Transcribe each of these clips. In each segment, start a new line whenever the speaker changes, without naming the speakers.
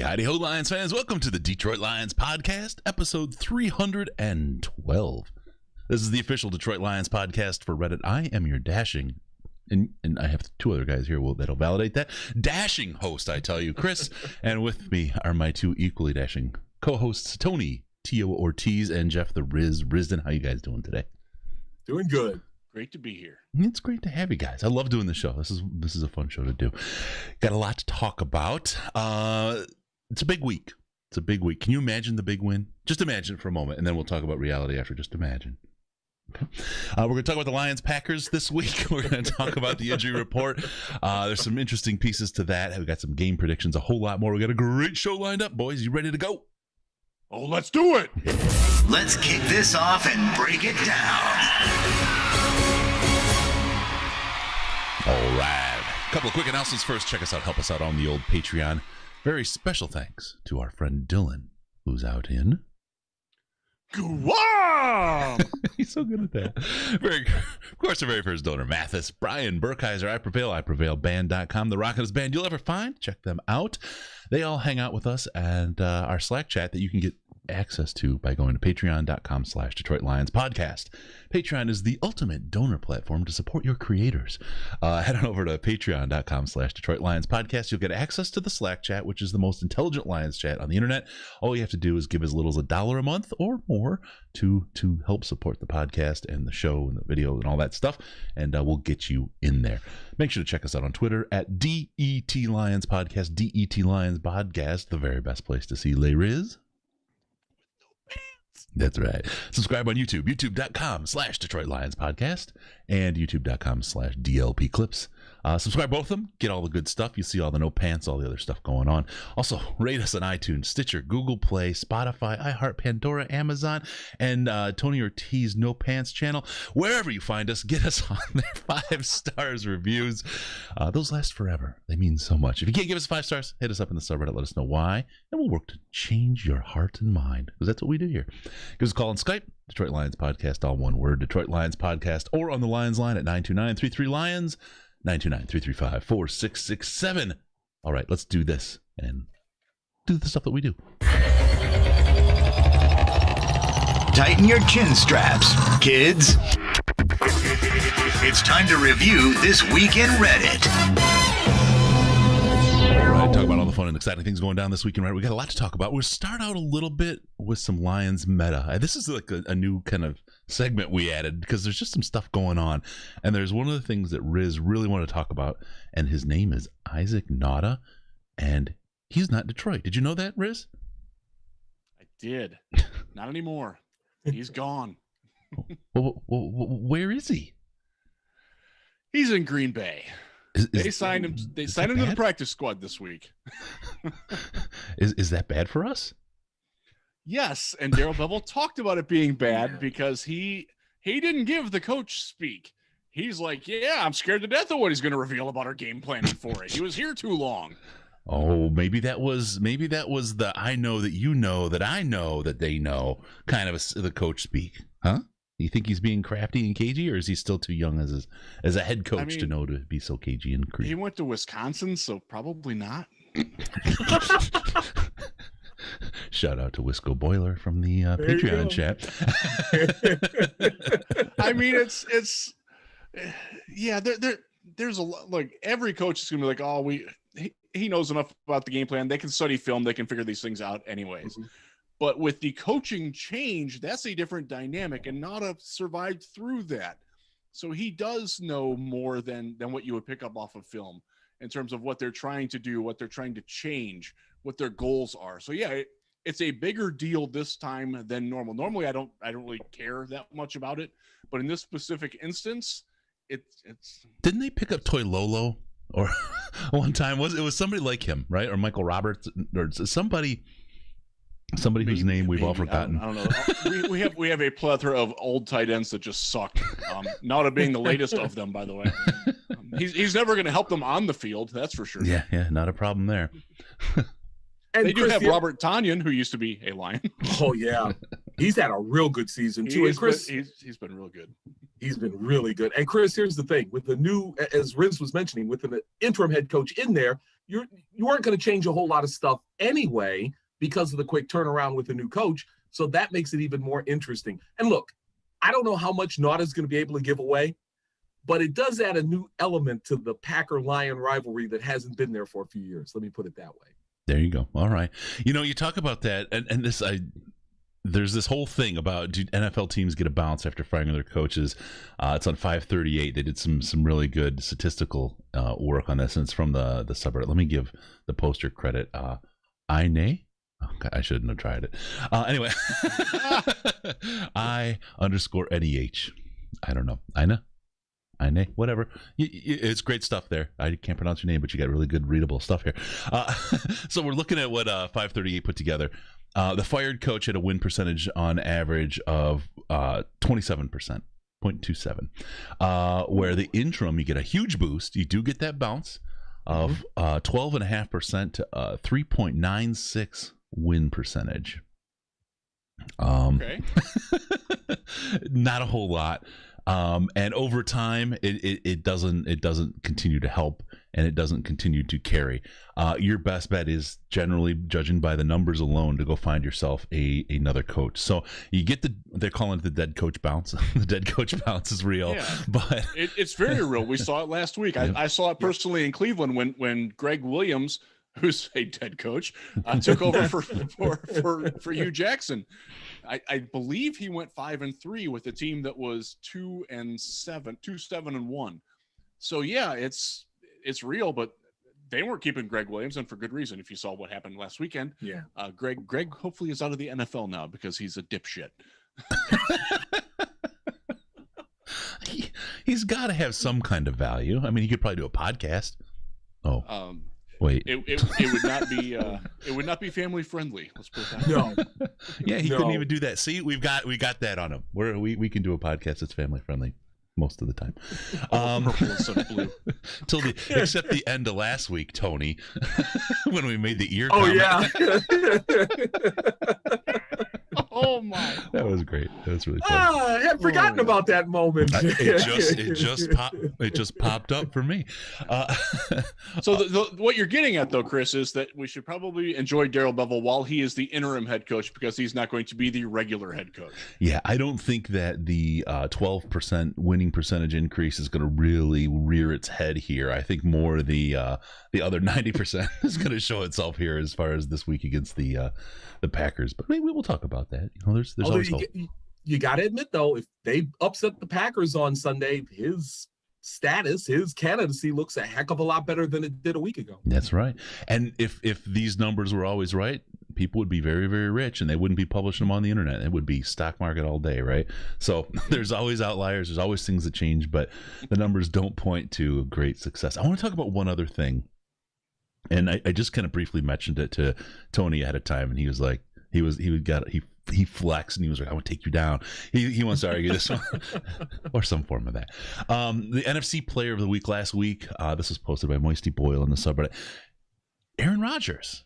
Howdy ho, Lions fans. Welcome to the Detroit Lions podcast, episode 312. This is the official Detroit Lions podcast for Reddit. I am your dashing, and I have two other guys here that'll validate that, dashing host, I tell you, Chris. And with me are my two equally dashing co-hosts, Tony Tio Ortiz and Jeff the Riz Risden. How you guys doing today?
Doing good.
Great to be here.
It's great to have you guys. I love doing the show. This is a fun show to do. Got a lot to talk about. It's a big week. Can you imagine the big win? Just imagine for a moment, and then we'll talk about reality after. Just imagine. Okay. We're going to talk about the Lions-Packers this week. We're going to talk about the injury report. There's some interesting pieces to that. We've got some game predictions, a whole lot more. We got a great show lined up, boys. You ready to go?
Oh, let's do it.
Let's kick this off and break it down.
All right. A couple of quick announcements first. Check us out. Help us out on the old Patreon. Very special thanks to our friend Dylan, who's out in
Guam.
He's so good at that. Of course, our very first donor, Mathis, Brian Burkheiser, I Prevail Band.com, the rockin'est band you'll ever find. Check them out. They all hang out with us and our Slack chat that you can get access to by going to patreon.com/Detroit Lions podcast. Patreon is the ultimate donor platform to support your creators. Head on over to patreon.com/Detroit Lions podcast. You'll get access to the Slack chat, which is the most intelligent Lions chat on the internet. All you have to do is give as little as $1 a month or more to help support the podcast and the show and the video and all that stuff, and we'll get you in there. Make sure to check us out on Twitter at DET Lions Podcast, DET Lions Podcast, the very best place to see Les Riz. That's right. Subscribe on YouTube, youtube.com/Detroit Lions Podcast and youtube.com/DLP Clips. Subscribe both of them. Get all the good stuff. You see all the no pants, all the other stuff going on. Also, rate us on iTunes, Stitcher, Google Play, Spotify, iHeart, Pandora, Amazon, and Tony Ortiz No Pants channel. Wherever you find us, get us on there. 5 stars reviews. Those last forever. They mean so much. If you can't give us 5 stars, hit us up in the subreddit. Let us know why, and we'll work to change your heart and mind, because that's what we do here. Give us a call on Skype, Detroit Lions Podcast, all one word, Detroit Lions Podcast, or on the Lions line at 929-33-LIONS, 929-335-4667. All right, let's do this and do the stuff that we do.
Tighten your chin straps, kids. It's time to review this week in Reddit.
All right, talk about all the fun and exciting things going down this week in Reddit. We got a lot to talk about. We'll start out a little bit with some Lions meta. This is like a new kind of segment we added because there's just some stuff going on. And there's one of the things that Riz really wanted to talk about, and his name is Isaac Nauta, and he's not Detroit. Did you know that, Riz?
I did. Not anymore. He's gone.
Where is he?
He's in Green Bay. They signed him. They signed him to the practice squad this week.
Is that bad for us?
Yes, and Darrell Bevell talked about it being bad because he didn't give the coach speak. He's like, yeah, I'm scared to death of what he's going to reveal about our game planning for it. He was here too long.
Oh, maybe that was the I know that you know that I know that they know kind of the coach speak, huh? You think he's being crafty and cagey, or is he still too young as a head coach to know to be so cagey and creepy?
He went to Wisconsin, so probably not.
Shout out to Wisco Boiler from the Patreon chat.
I mean, it's yeah. There's a lot. Like every coach is gonna be like, oh, he knows enough about the game plan. They can study film. They can figure these things out anyways. Mm-hmm. But with the coaching change, that's a different dynamic, and Nauta survived through that. So he does know more than what you would pick up off of film in terms of what they're trying to do, what they're trying to change, what their goals are. So yeah, it's a bigger deal this time than normal. Normally, I don't really care that much about it, but in this specific instance, it's.
Didn't they pick up Toy Lolo or one time? It was somebody like him, right? Or Michael Roberts or somebody whose name we've all forgotten.
I don't know. we have a plethora of old tight ends that just suck. Nauta being the latest of them, by the way. He's never going to help them on the field, that's for sure.
Yeah, not a problem there.
And they do have Robert Tonyan, who used to be a Lion.
Oh yeah, he's had a real good season too. And Chris,
he's been real good.
He's been really good. And Chris, here's the thing: with the new, as Riz was mentioning, with an interim head coach in there, you weren't going to change a whole lot of stuff anyway because of the quick turnaround with the new coach. So that makes it even more interesting. And look, I don't know how much Naughton's going to be able to give away, but it does add a new element to the Packer-Lion rivalry that hasn't been there for a few years. Let me put it that way.
There you go. All right. You talk about that, and this there's this whole thing about, do NFL teams get a bounce after firing their coaches? It's on 538. They did some really good statistical work on this, and it's from the subreddit. Let me give the poster credit. I shouldn't have tried it. Anyway, I_NEH. I don't know. Ine, whatever. It's great stuff there. I can't pronounce your name, but you got really good readable stuff here. So we're looking at what 538 put together. The fired coach had a win percentage on average of 27%, 0.27. Where the interim, you get a huge boost. You do get that bounce of 12.5% to 3.96 win percentage.
Okay.
Not a whole lot. And over time, it doesn't continue to help, and it doesn't continue to carry. Your best bet is generally, judging by the numbers alone, to go find yourself another coach. So you get they're calling it the dead coach bounce. The dead coach bounce is real, but
it's very real. We saw it last week. I saw it personally in Cleveland when Greg Williams, who's a dead coach, took over for Hugh Jackson. I believe he went 5-3 with a team that was 2-7-1. So yeah, it's real, but they weren't keeping Greg Williams, and for good reason. If you saw what happened last weekend, Greg hopefully is out of the NFL now because he's a dipshit.
He's got to have some kind of value. I mean, he could probably do a podcast. Wait.
It would not be family friendly. Let's put it that way.
No.
Yeah, he couldn't even do that. See, we got that on him. We can do a podcast that's family friendly most of the time.
Purple instead of blue.
Except the end of last week, Tony, when we made the ear.
Oh
comment.
yeah.
Oh my!
That was great. That was really cool.
I had forgotten about that moment.
It just popped up for me.
So what you're getting at, though, Chris, is that we should probably enjoy Darrell Bevell while he is the interim head coach, because he's not going to be the regular head coach.
Yeah, I don't think that the 12% winning percentage increase is going to really rear its head here. I think more the other 90% is going to show itself here as far as this week against the Packers. But maybe we'll talk about that. There's always hope.
You got to admit, though, if they upset the Packers on Sunday, his candidacy looks a heck of a lot better than it did a week ago.
That's right. And if these numbers were always right, people would be very, very rich, and they wouldn't be publishing them on the internet. It would be stock market all day, right? So there's always outliers. There's always things that change, but the numbers don't point to great success. I want to talk about one other thing. And I just kind of briefly mentioned it to Tony ahead of time, and he was like, he flexed, and he was like, I want to take you down. He wants to argue this one or some form of that. The NFC Player of the Week last week, this was posted by Moisty Boyle in the subreddit. Aaron Rodgers,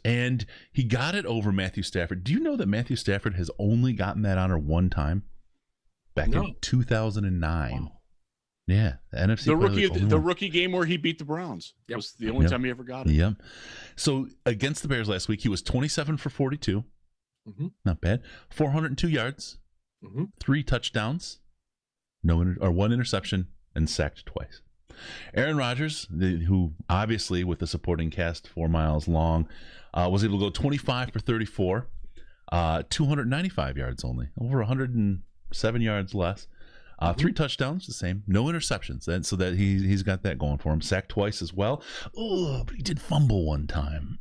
and he got it over Matthew Stafford. Do you know that Matthew Stafford has only gotten that honor one time? Back in 2009. Wow. Yeah, the NFC.
The rookie game where he beat the Browns. That was the only time he ever got it.
Yeah. So against the Bears last week, he was 27 for 42. Mm-hmm. Not bad. 402 yards, 3 touchdowns, one interception, and sacked twice. Aaron Rodgers, who obviously with the supporting cast 4 miles long, was able to go 25 for 34, 295 yards only, over 107 yards less. 3 touchdowns, the same. No interceptions, and so that he's got that going for him. Sacked twice as well. Oh, but he did fumble one time.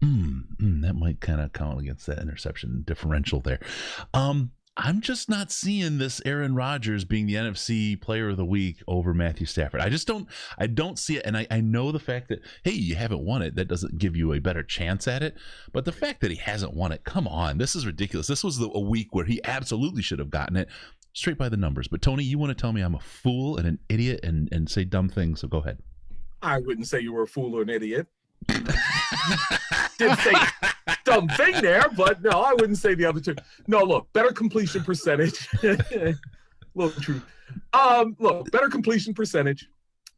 That might kind of count against that interception differential there. I'm just not seeing this Aaron Rodgers being the NFC Player of the Week over Matthew Stafford. I don't see it, and I know the fact that, hey, you haven't won it, that doesn't give you a better chance at it. But the fact that he hasn't won it, come on, this is ridiculous. This was a week where he absolutely should have gotten it. Straight by the numbers. But Tony, you want to tell me I'm a fool and an idiot and say dumb things, so go ahead.
I wouldn't say you were a fool or an idiot. Didn't say dumb thing there, but no, I wouldn't say the other two. No, look, better completion percentage. Little truth. Look, better completion percentage.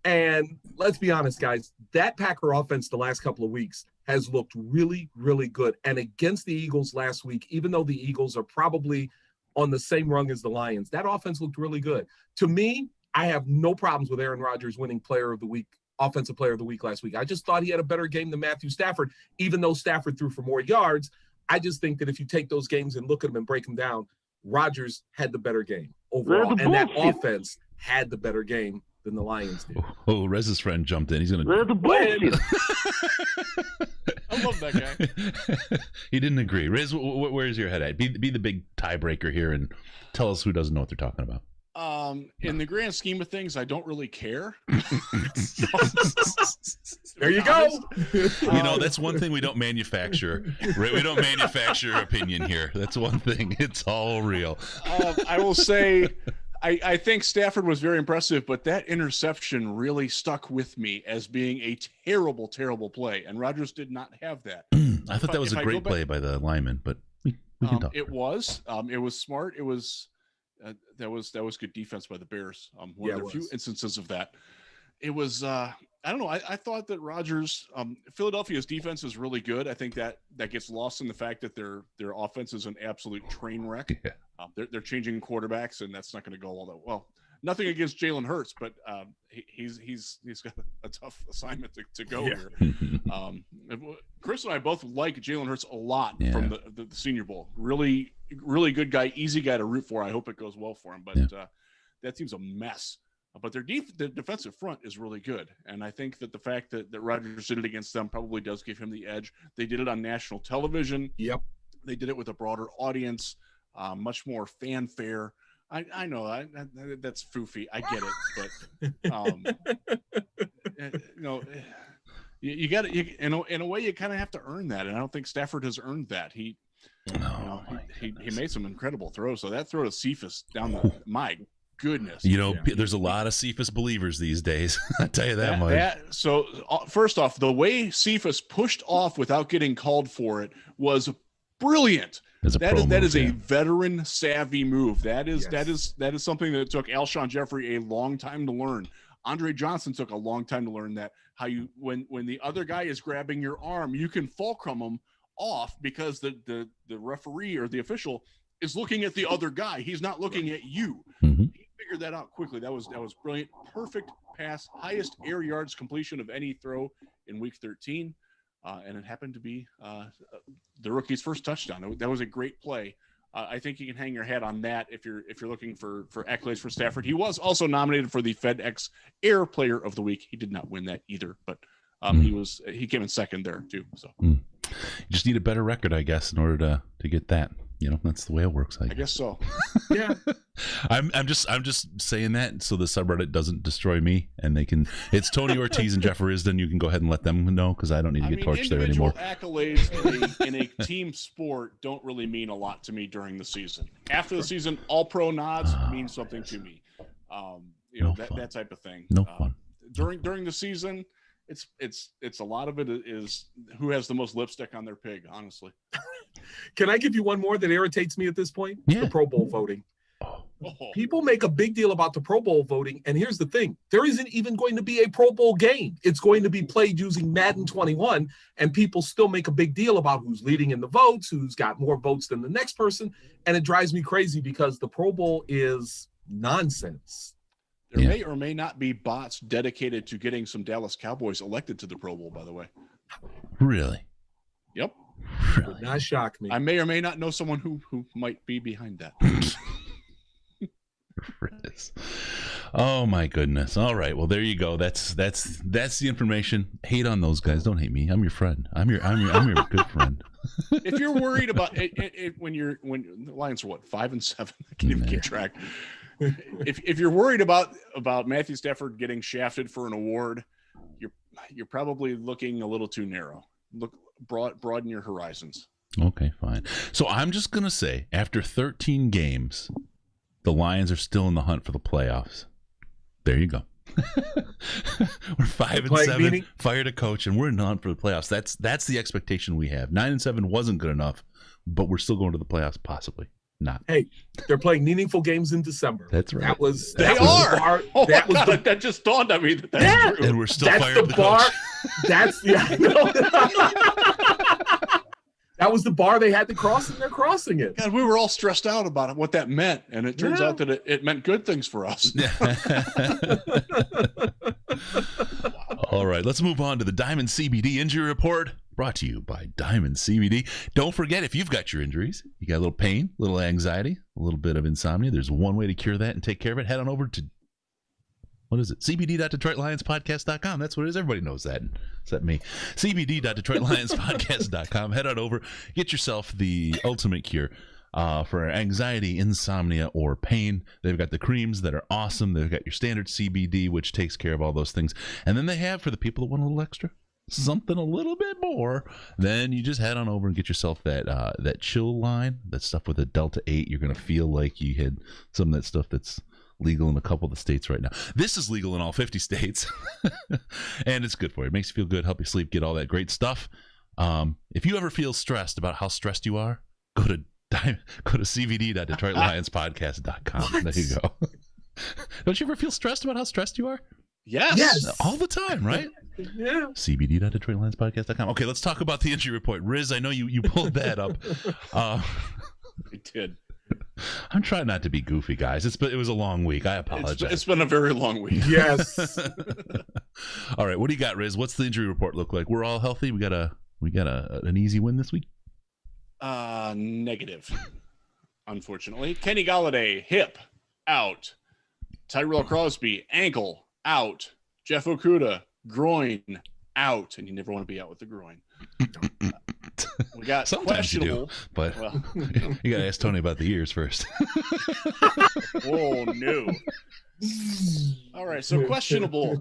And let's be honest, guys, that Packer offense the last couple of weeks has looked really, really good. And against the Eagles last week, even though the Eagles are probably on the same rung as the Lions, that offense looked really good. To me, I have no problems with Aaron Rodgers winning player of the week, offensive player of the week last week. I just thought he had a better game than Matthew Stafford, even though Stafford threw for more yards. I just think that if you take those games and look at them and break them down, Rodgers had the better game overall. And that offense had the better game than the Lions did.
Oh, Rez's friend jumped in. He's going
They're the bullshit.
I love that guy.
He didn't agree. Rez, where's your head at? Be the big tiebreaker here and tell us who doesn't know what they're talking about.
In the grand scheme of things, I don't really care.
There you go.
You know, that's one thing we don't manufacture. We don't manufacture opinion here. That's one thing. It's all real.
I will say, I think Stafford was very impressive, but that interception really stuck with me as being a terrible, terrible play. And Rodgers did not have that.
I thought that was a great play by the lineman, but we can talk.
It was smart. It was that was good defense by the Bears. One of the few instances of that. It was I don't know. I thought that Rodgers, Philadelphia's defense is really good. I think that gets lost in the fact that their offense is an absolute train wreck.
Yeah.
They're changing quarterbacks, and that's not going to go all that well. Nothing against Jalen Hurts, but he's got a tough assignment to go here. Chris and I both like Jalen Hurts a lot from the Senior Bowl. Really, really good guy, easy guy to root for. I hope it goes well for him, but that team's a mess. But their defensive front is really good, and I think that the fact that Rodgers did it against them probably does give him the edge. They did it on national television.
Yep.
They did it with a broader audience, much more fanfare. I know that's foofy. I get it, but you got to. In a way, you kind of have to earn that, and I don't think Stafford has earned that. He made some incredible throws. So that throw to Cephas down my goodness.
There's a lot of Cephas believers these days. I'll tell you that much.
So first off, the way Cephas pushed off without getting called for it was brilliant. That is a veteran savvy move. That is something that took Alshon Jeffrey a long time to learn. Andre Johnson took a long time to learn that when the other guy is grabbing your arm, you can fulcrum him off because the referee or the official is looking at the other guy. He's not looking at you.
Mm-hmm.
He figured that out quickly. That was brilliant. Perfect pass, highest air yards completion of any throw in week 13. And it happened to be the rookie's first touchdown. That was a great play. I think you can hang your hat on that if you're looking for accolades for Stafford. He was also nominated for the FedEx Air Player of the Week. He did not win that either, but he came in second there too. So
you just need a better record, I guess, in order to get that. That's the way it works. I
guess so.
Yeah.
I'm just saying that so the subreddit doesn't destroy me, and they can. It's Tony Ortiz and Jeff Risden. You can go ahead and let them know because I don't need to get torched there anymore.
Accolades in a team sport don't really mean a lot to me during the season. After the season, all pro nods mean something to me. That type of thing.
No fun.
During the season, it's a lot of it is who has the most lipstick on their pig. Honestly.
Can I give you one more that irritates me at this point?
Yeah.
The Pro Bowl voting. People make a big deal about the Pro Bowl voting, and here's the thing. There isn't even going to be a Pro Bowl game. It's going to be played using Madden 21, and people still make a big deal about who's leading in the votes, who's got more votes than the next person, and it drives me crazy because the Pro Bowl is nonsense.
There may or may not be bots dedicated to getting some Dallas Cowboys elected to the Pro Bowl, by the way.
Really?
Yep.
Really? Would not shock me.
I may or may not know someone who might be behind that.
Oh my goodness. All right. Well, there you go. That's the information. Hate on those guys. Don't hate me. I'm your friend. I'm your good friend.
If you're worried about it when the Lions are 5-7, I can't even keep track. If you're worried about Matthew Stafford getting shafted for an award, you're probably looking a little too narrow. Broaden your horizons.
Okay, fine. So I'm just gonna say, after 13 games, the Lions are still in the hunt for the playoffs. There you go. We're 5-7, fired a coach, and we're in the hunt for the playoffs. That's the expectation we have. 9-7 wasn't good enough, but we're still going to the playoffs, possibly. not.
Hey, they're playing meaningful games in December.
That's right.
That was
They
that was
are.
the bar.
Oh
That
my
was
God, that just dawned on me that's
Yeah.
true.
And we're still
that's
firing
the
the
bar.
coach.
That's I know. That was the bar they had to cross, and they're crossing it.
God, we were all stressed out about what that meant, and it turns out that it meant good things for us.
All right, let's move on to the Diamond CBD injury report, brought to you by Diamond CBD. Don't forget, if you've got your injuries, you got a little pain, a little anxiety, a little bit of insomnia, there's one way to cure that and take care of it. Head on over to, what is it? cbd.detroitlionspodcast.com. That's what it is. Everybody knows that, except me. cbd.detroitlionspodcast.com. Head on over, get yourself the ultimate cure for anxiety, insomnia, or pain. They've got the creams that are awesome. They've got your standard CBD, which takes care of all those things. And then they have, for the people that want a little extra, something a little bit more, then you just head on over and get yourself that chill line, that stuff with a Delta 8. You're going to feel like you had some of that stuff that's legal in a couple of the states right now. This is legal in all 50 states, and it's good for you. It makes you feel good, help you sleep, get all that great stuff. If you ever feel stressed about how stressed you are, go to cbd.detroitlionspodcast.com. There you go. Don't you ever feel stressed about how stressed you are?
Yes.
All the time, right?
Yeah.
cbd.detroitlionspodcast.com. Okay, let's talk about the injury report. Riz, I know you pulled that up.
I did.
I'm trying not to be goofy, guys. It was a long week. I apologize.
It's been a very long week.
Yes.
All right, what do you got, Riz? What's the injury report look like? We're all healthy. We got an easy win this week.
Negative. Unfortunately, Kenny Golladay, hip out. Tyrell Crosby, ankle out. Jeff Okuda, groin out, and you never want to be out with the groin. We got
Sometimes you
questionable.
do, but
Well,
you got to ask Tony about the ears first.
oh no. All right, so questionable.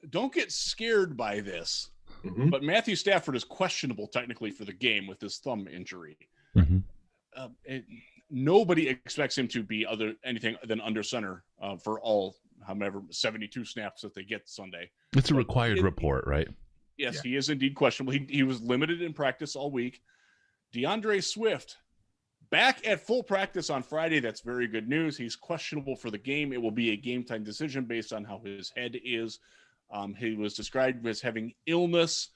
Don't get scared by this.
Mhm.
But Matthew Stafford is questionable technically for the game with his thumb injury.
Mm-hmm.
Nobody expects him to be anything than under center for all however 72 snaps that they get Sunday.
It's a required report, right?
Yes,
Yeah.
he is indeed questionable. He was limited in practice all week. Deandre Swift back at full practice on Friday. That's very good news. He's questionable for the game. It will be a game time decision based on how his head is. He was described as having illness.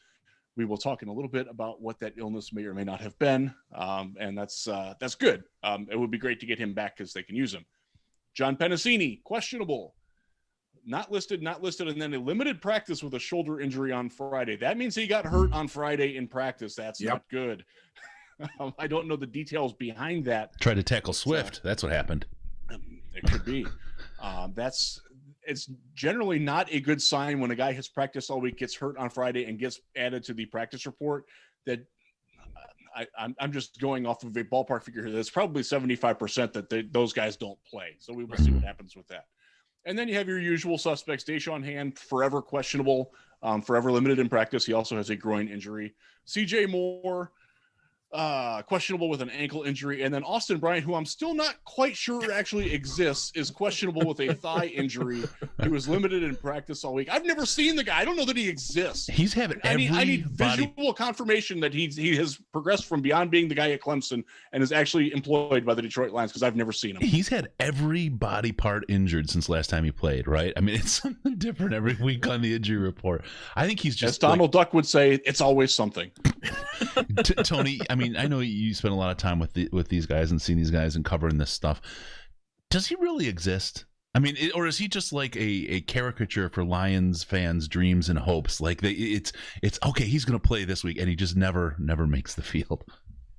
We will talk in a little bit about what that illness may or may not have been, and that's good. It would be great to get him back because they can use him. John Pennicini, questionable. Not listed, and then a limited practice with a shoulder injury on Friday. That means he got hurt on Friday in practice. That's not good. I don't know the details behind that.
Tried to tackle Swift. That's what happened.
It could be. It's generally not a good sign when a guy has practiced all week, gets hurt on Friday, and gets added to the practice report. That I'm just going off of a ballpark figure here. That's probably 75% that those guys don't play. So we will see what happens with that. And then you have your usual suspects. Deshaun Hand, forever questionable, forever limited in practice. He also has a groin injury. CJ Moore, questionable with an ankle injury. And then Austin Bryant, who I'm still not quite sure actually exists, is questionable with a thigh injury. He was limited in practice all week. I've never seen the guy. I don't know that he exists.
He's having
I need visual confirmation that he has progressed from beyond being the guy at Clemson and is actually employed by the Detroit Lions, because I've never seen him.
He's had every body part injured since last time he played, right? I mean, it's something different every week on the injury report. I think he's just,
as Donald Duck would say, it's always something.
Tony, I mean, I know you spend a lot of time with these guys and seeing these guys and covering this stuff. Does he really exist? I mean, or is he just like a caricature for Lions fans' dreams and hopes? Like it's okay, he's going to play this week, and he just never makes the field.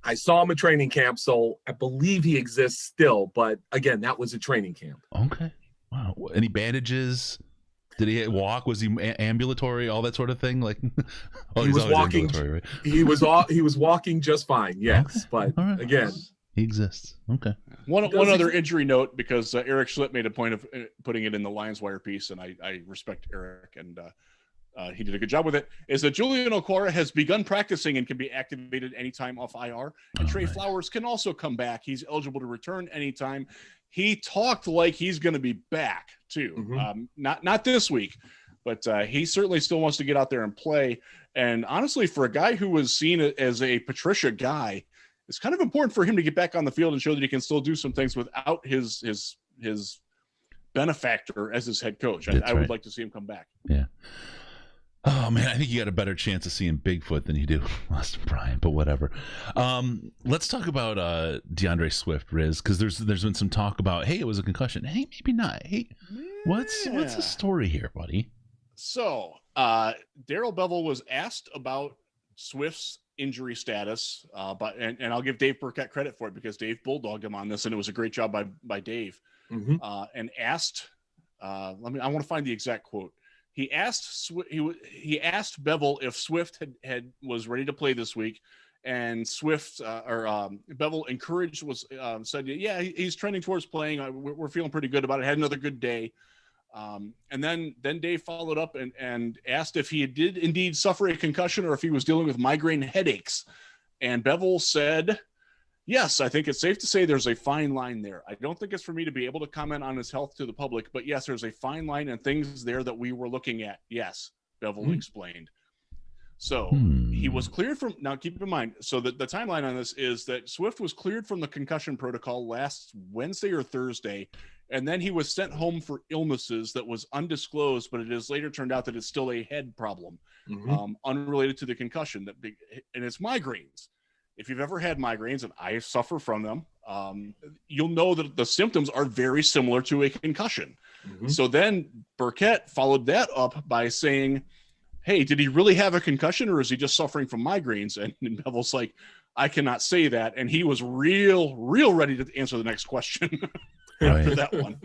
I saw him at training camp, so I believe he exists still. But again, that was a training camp.
Okay. Wow. Any bandages? Did he walk? Was he ambulatory? All that sort of thing? Like,
He was walking.
Right?
He was walking just fine. Yes,
Okay.
but
All right.
again,
He exists. Okay.
One other injury note, because Eric Schlitt made a point of putting it in the Lions Wire piece, and I respect Eric, and he did a good job with it, is that Julian Okwara has begun practicing and can be activated anytime off IR. And Trey Flowers can also come back. He's eligible to return anytime. He talked like he's going to be back too.
Mm-hmm.
Not this week, but he certainly still wants to get out there and play. And honestly, for a guy who was seen as a Patricia guy, it's kind of important for him to get back on the field and show that he can still do some things without his benefactor as his head coach. I would like to see him come back.
Yeah. Oh man, I think you got a better chance of seeing Bigfoot than you do Austin Bryant, but whatever. Let's talk about Deandre Swift, Riz, because there's been some talk about, hey, it was a concussion. Hey, maybe not. Hey, what's the story here, buddy?
So Darrell Bevell was asked about Swift's injury status, and I'll give Dave Burkett credit for it because Dave bulldogged him on this, and it was a great job by Dave. And asked, I want to find the exact quote. He asked Bevell if Swift was ready to play this week, and Swift Bevell said, yeah, he's trending towards playing. We're feeling pretty good about it. Had another good day. And then Dave followed up and asked if he did indeed suffer a concussion or if he was dealing with migraine headaches. And Bevell said, yes, I think it's safe to say there's a fine line there. I don't think it's for me to be able to comment on his health to the public, but yes, there's a fine line and things there that we were looking at. Yes, Bevell explained. So he was cleared from, now keep in mind, so the timeline on this is that Swift was cleared from the concussion protocol last Wednesday or Thursday, and then he was sent home for illnesses that was undisclosed, but it has later turned out that it's still a head problem, unrelated to the concussion, and it's migraines. If you've ever had migraines, and I suffer from them, you'll know that the symptoms are very similar to a concussion. So then Burkett followed that up by saying, hey, did he really have a concussion or is he just suffering from migraines? And Bevell's like, I cannot say that. And he was real ready to answer the next question after that one.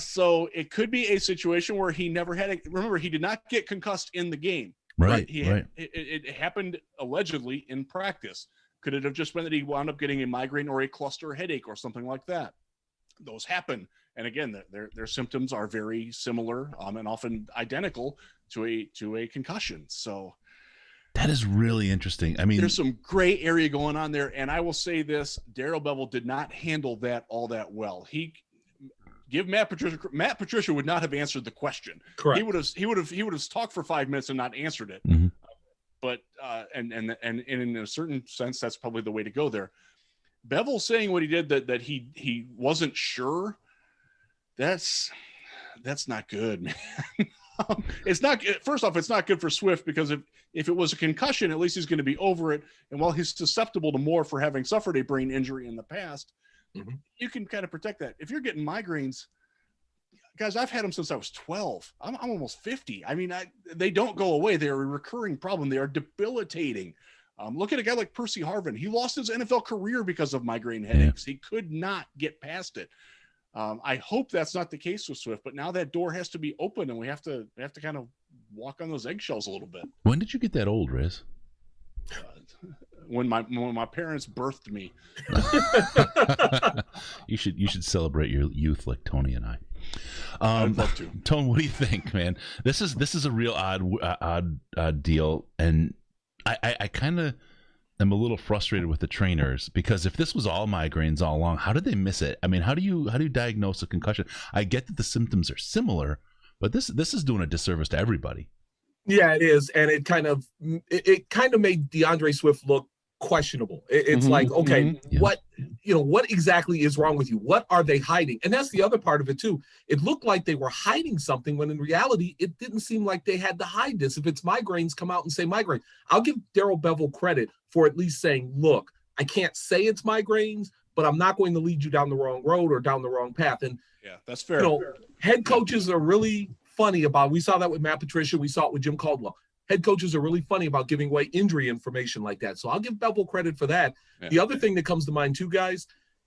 So it could be a situation where he never had remember, he did not get concussed in the game.
Right.
It happened allegedly in practice. Could it have just been that he wound up getting a migraine or a cluster headache or something like that? Those happen. And again, their symptoms are very similar and often identical to a concussion. So
that is really interesting. I mean,
there's some gray area going on there. And I will say this, Darrell Bevell did not handle that all that well. Give Matt Patricia would not have answered the question.
Correct.
He would have talked for 5 minutes and not answered it. But and in a certain sense, that's probably the way to go there. Bevell saying what he did, that he wasn't sure. That's not good, man. It's not. First off, it's not good for Swift because if it was a concussion, at least he's going to be over it. And while he's susceptible to more for having suffered a brain injury in the past, you can kind of protect that. If you're getting migraines, guys, I've had them since I was 12. I'm almost 50. I mean, they don't go away. They're a recurring problem. They are debilitating. Look at a guy like Percy Harvin. He lost his NFL career because of migraine headaches. He could not get past it. I hope that's not the case with Swift, but now that door has to be open and we have to kind of walk on those eggshells a little bit.
When did you get that old, Riz?
When my parents birthed me.
You should celebrate your youth like Tony and I.
I'd love to.
Tone, what do you think, man? This is a real odd deal, and I kind of am a little frustrated with the trainers because if this was all migraines all along, how did they miss it? I mean, how do you diagnose a concussion? I get that the symptoms are similar, but this is doing a disservice to everybody.
Yeah, it is, and it kind of made DeAndre Swift look questionable. It's like, okay, what exactly is wrong with you? What are they hiding? And that's the other part of it too. It looked like they were hiding something when in reality, it didn't seem like they had to hide this. If it's migraines, come out and say migraine. I'll give Darrell Bevell credit for at least saying, look, I can't say it's migraines, but I'm not going to lead you down the wrong road or down the wrong path. And
yeah, that's fair.
Head coaches are really funny about, we saw that with Matt Patricia, we saw it with Jim Caldwell. Head coaches are really funny about giving away injury information like that. So I'll give Bevell credit for that. Yeah. The other thing that comes to mind too, guys,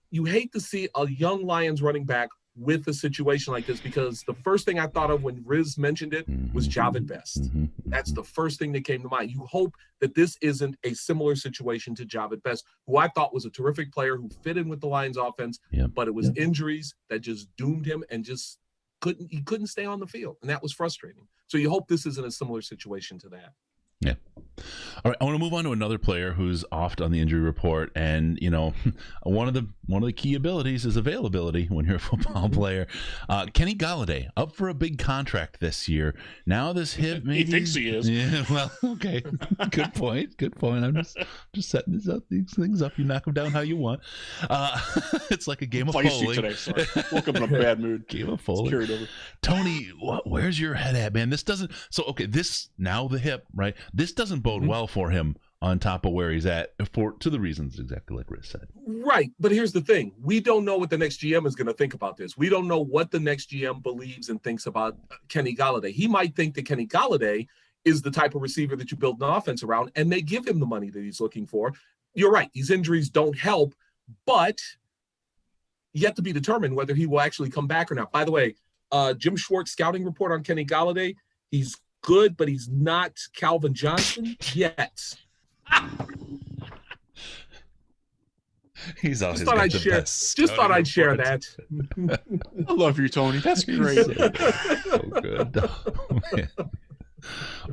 you hate to see a young Lions running back with a situation like this because the first thing I thought of when Riz mentioned it was Javid Best. That's the first thing that came to mind. You hope that this isn't a similar situation to Javid Best, who I thought was a terrific player who fit in with the Lions offense, but it was injuries that just doomed him and just couldn't stay on the field, and that was frustrating. So you hope this isn't a similar situation to that.
Yeah. All right, I want to move on to another player who's off on the injury report, and one of the key abilities is availability when you're a football player. Kenny Golladay up for a big contract this year. Now this hip, maybe
He thinks he is.
Yeah, well, okay, good point. I'm just setting these things up. You knock them down how you want. It's like a game of bowling
today. Sorry, woke up in a bad mood.
Game of bowling.
Carried over.
Tony, where's your head at, man? This doesn't. So okay, this now the hip, right? This doesn't bode well for him on top of where he's at to the reasons exactly like Riz said.
Right. But here's the thing. We don't know what the next GM is going to think about this. We don't know what the next GM believes and thinks about Kenny Golladay. He might think that Kenny Golladay is the type of receiver that you build an offense around, and they give him the money that he's looking for. You're right. These injuries don't help, but yet to be determined whether he will actually come back or not. By the way, Jim Schwartz scouting report on Kenny Golladay, he's good, but he's not Calvin Johnson yet.
He's always
just thought I'd share that.
I love you, Tony. That's great.
So good. Oh, man.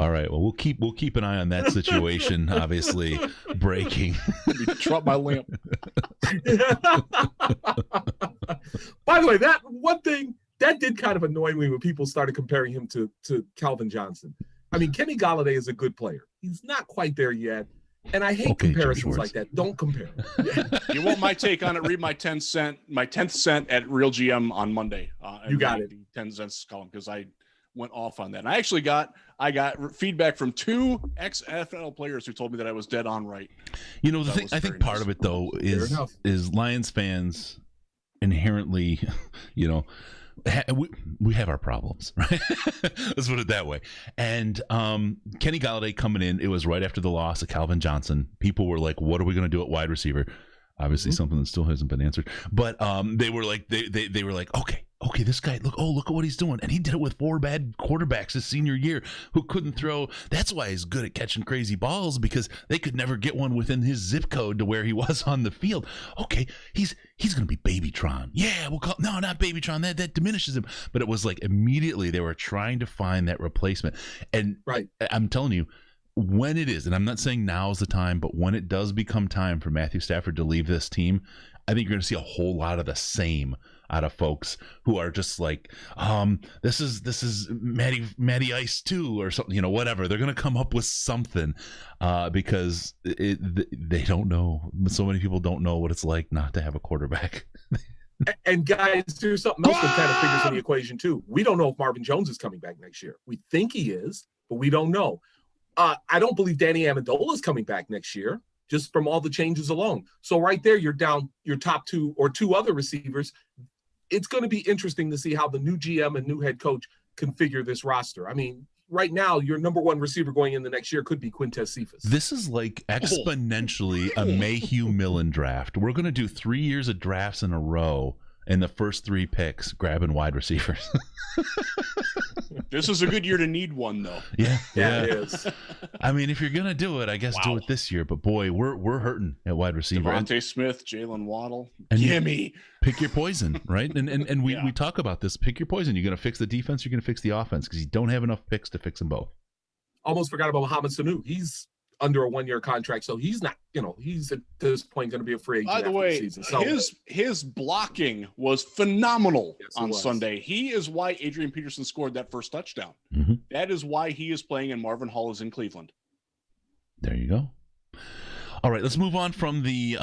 All right. Well, we'll keep an eye on that situation. Obviously, breaking.
Drop my lamp.
By the way, that one thing that did kind of annoy me when people started comparing him to Calvin Johnson. I mean, Kenny Golladay is a good player. He's not quite there yet. And I hate comparisons like that. Don't compare.
You want my take on it? Read my 10th cent at Real GM on Monday.
You got it.
10 cents column because I went off on that. And I actually got feedback from 2 ex-NFL players who told me that I was dead on right.
The thing I think part of it though is Lions fans inherently, we have our problems, right? Let's put it that way. And Kenny Golladay coming in, it was right after the loss of Calvin Johnson. People were like, what are we going to do at wide receiver? Obviously something that still hasn't been answered. But they were like, they were like, okay, this guy, look at what he's doing. And he did it with 4 bad quarterbacks his senior year who couldn't throw. That's why he's good at catching crazy balls, because they could never get one within his zip code to where he was on the field. Okay, he's going to be Babytron. Yeah, no, not Babytron. That diminishes him. But it was like immediately they were trying to find that replacement. And
right.
I'm telling you, when it is, and I'm not saying now's the time, but when it does become time for Matthew Stafford to leave this team, I think you're going to see a whole lot of the same out of folks who are just like, this is Matty Ice 2 or something, whatever. They're going to come up with something because they don't know. So many people don't know what it's like not to have a quarterback.
And guys, there's something else that kind of figures in the equation too. We don't know if Marvin Jones is coming back next year. We think he is, but we don't know. I don't believe Danny Amendola is coming back next year, just from all the changes alone. So right there, you're down your top 2 or 2 other receivers. It's going to be interesting to see how the new GM and new head coach configure this roster. I mean, right now, your number 1 receiver going in the next year could be Quintez Cephas.
This is like exponentially a Mayhew Millen draft. We're going to do 3 years of drafts in a row, and the first 3 picks grabbing wide receivers.
This is a good year to need one, though.
Yeah,
it is.
I mean, if you're gonna do it, I guess do it this year. But boy, we're hurting at wide receiver.
Devontae Smith, Jalen Waddle,
and
gimme.
Pick your poison, right? And we talk about this. Pick your poison. You're gonna fix the defense. You're gonna fix the offense because you don't have enough picks to fix them both.
Almost forgot about Mohamed Sanu. He's under a 1-year contract, so he's not. He's at this point going to be a free agent.
By the way,
the season. So,
his blocking was phenomenal on
was.
Sunday. He is why Adrian Peterson scored that first touchdown.
Mm-hmm.
That is why he is playing and Marvin Hall is in Cleveland.
There you go. All right, let's move on from the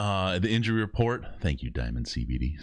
injury report. Thank you, Diamond CBD,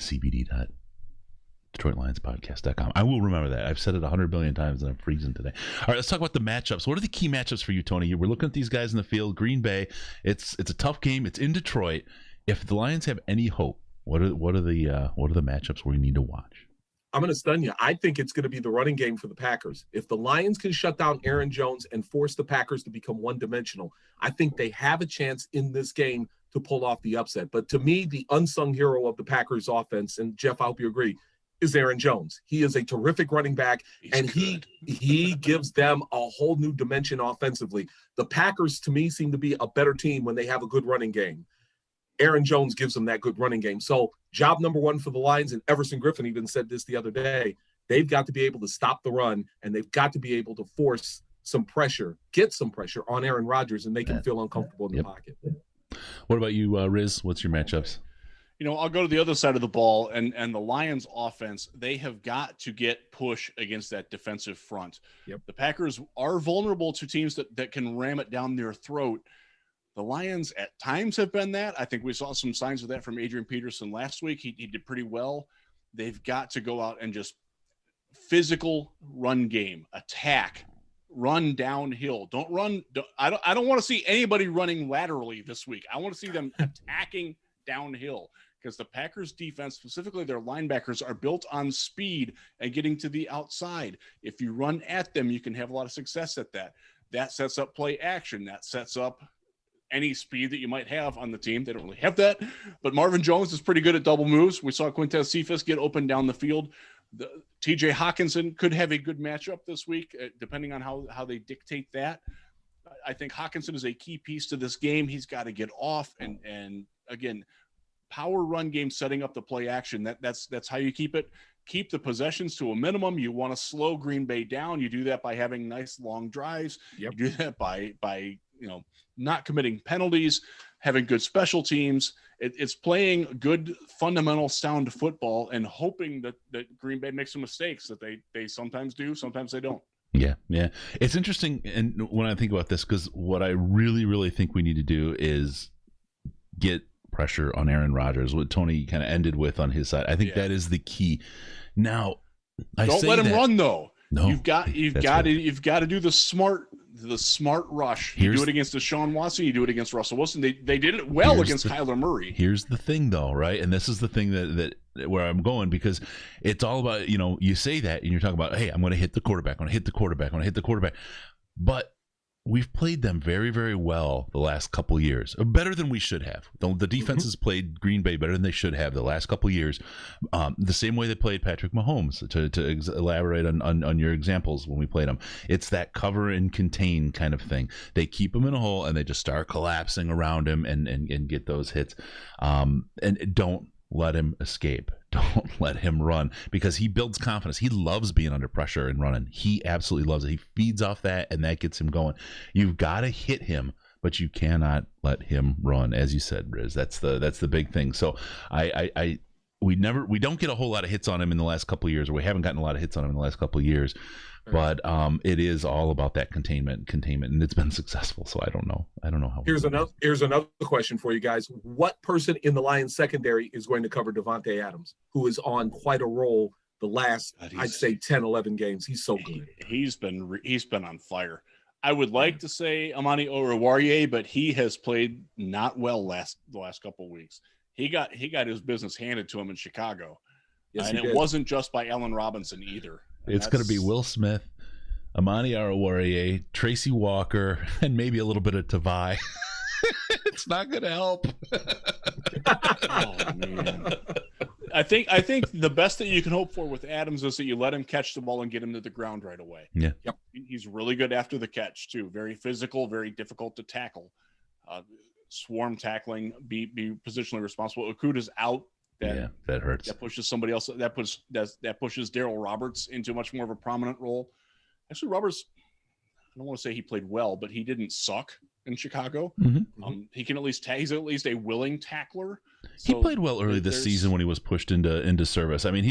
DetroitLionsPodcast.com. I will remember that. I've said it 100 billion times and I'm freezing today. All right, let's talk about the matchups. What are the key matchups for you, Tony? We're looking at these guys in the field. Green Bay, it's a tough game. It's in Detroit. If the Lions have any hope, what are the matchups where we need to watch?
I'm going to stun you. I think it's going to be the running game for the Packers. If the Lions can shut down Aaron Jones and force the Packers to become one-dimensional, I think they have a chance in this game to pull off the upset. But to me, the unsung hero of the Packers offense, and Jeff, I hope you agree, is Aaron Jones. He is a terrific running back, and he gives them a whole new dimension offensively. The Packers, to me, seem to be a better team when they have a good running game. Aaron Jones gives them that good running game. So job number 1 for the Lions, and Everson Griffin even said this the other day, they've got to be able to stop the run, and they've got to be able to force some pressure, get some pressure on Aaron Rodgers and make him feel uncomfortable in the pocket.
What about you, Riz? What's your matchups?
I'll go to the other side of the ball, and the Lions offense, they have got to get push against that defensive front.
Yep.
The Packers are vulnerable to teams that can ram it down their throat. The Lions at times have been that. I think we saw some signs of that from Adrian Peterson last week. He did pretty well. They've got to go out and just physical run game, attack, run downhill. Don't run. I don't want to see anybody running laterally this week. I want to see them attacking downhill, because the Packers defense, specifically their linebackers, are built on speed and getting to the outside. If you run at them, you can have a lot of success at that. That sets up play action. That sets up any speed that you might have on the team. They don't really have that, but Marvin Jones is pretty good at double moves. We saw Quintez Cephas get open down the field. TJ Hawkinson could have a good matchup this week, depending on how they dictate that. I think Hawkinson is a key piece to this game. He's got to get off and again, power run game, setting up the play action. That's how you keep the possessions to a minimum. You want to slow Green Bay down. You do that by having nice long drives.
Yep.
You do that by not committing penalties, having good special teams. It's playing good, fundamental, sound football and hoping that Green Bay makes some mistakes that they sometimes do, sometimes they don't.
Yeah. It's interesting, and when I think about this, because what I really, really think we need to do is get pressure on Aaron Rodgers, what Tony kind of ended with on his side. I think that is the key. Now,
don't let him run though.
No,
you've got to do the smart rush. You do it against Deshaun Watson. You do it against Russell Wilson. They did it well against Kyler Murray.
Here's the thing, though, right? And this is the thing that where I'm going, because it's all about, you say that and you're talking about, hey, I'm going to hit the quarterback. I'm going to hit the quarterback. I'm going to hit the quarterback. But we've played them very, very well the last couple of years, better than we should have. The defense has played Green Bay better than they should have the last couple of years, the same way they played Patrick Mahomes, to elaborate on your examples when we played them. It's that cover and contain kind of thing. They keep him in a hole and they just start collapsing around him and get those hits, and don't let him escape. Don't let him run, because he builds confidence. He loves being under pressure and running. He absolutely loves it. He feeds off that, and that gets him going. You've got to hit him, but you cannot let him run, as you said, Riz. That's the big thing. So we don't get a whole lot of hits on him in the last couple of years, or we haven't gotten a lot of hits on him in the last couple of years. But it is all about that containment, and it's been successful. So I don't know how.
Here's another question for you guys. What person in the Lions secondary is going to cover Devontae Adams, who is on quite a roll the last, I'd say 10, 11 games? He's so good.
He's been on fire. I would like to say Amani Oruwariye, but he has played not well the last couple of weeks. He got his business handed to him in Chicago.
Yes,
and it wasn't just by Allen Robinson either.
It's going to be Will Smith, Amani Oruwariye, Tracy Walker, and maybe a little bit of Tavai. It's not going to help.
Oh, man. I think the best that you can hope for with Adams is that you let him catch the ball and get him to the ground right away.
Yeah.
Yep.
He's really good after the catch too. Very physical, very difficult to tackle. Swarm tackling, be positionally responsible. Okuda's out.
That hurts.
That pushes somebody else. That pushes Darryl Roberts into much more of a prominent role. Actually, Roberts, I don't want to say he played well, but he didn't suck in Chicago.
Mm-hmm.
He can he's at least a willing tackler.
He played well early this season when he was pushed into service. I mean,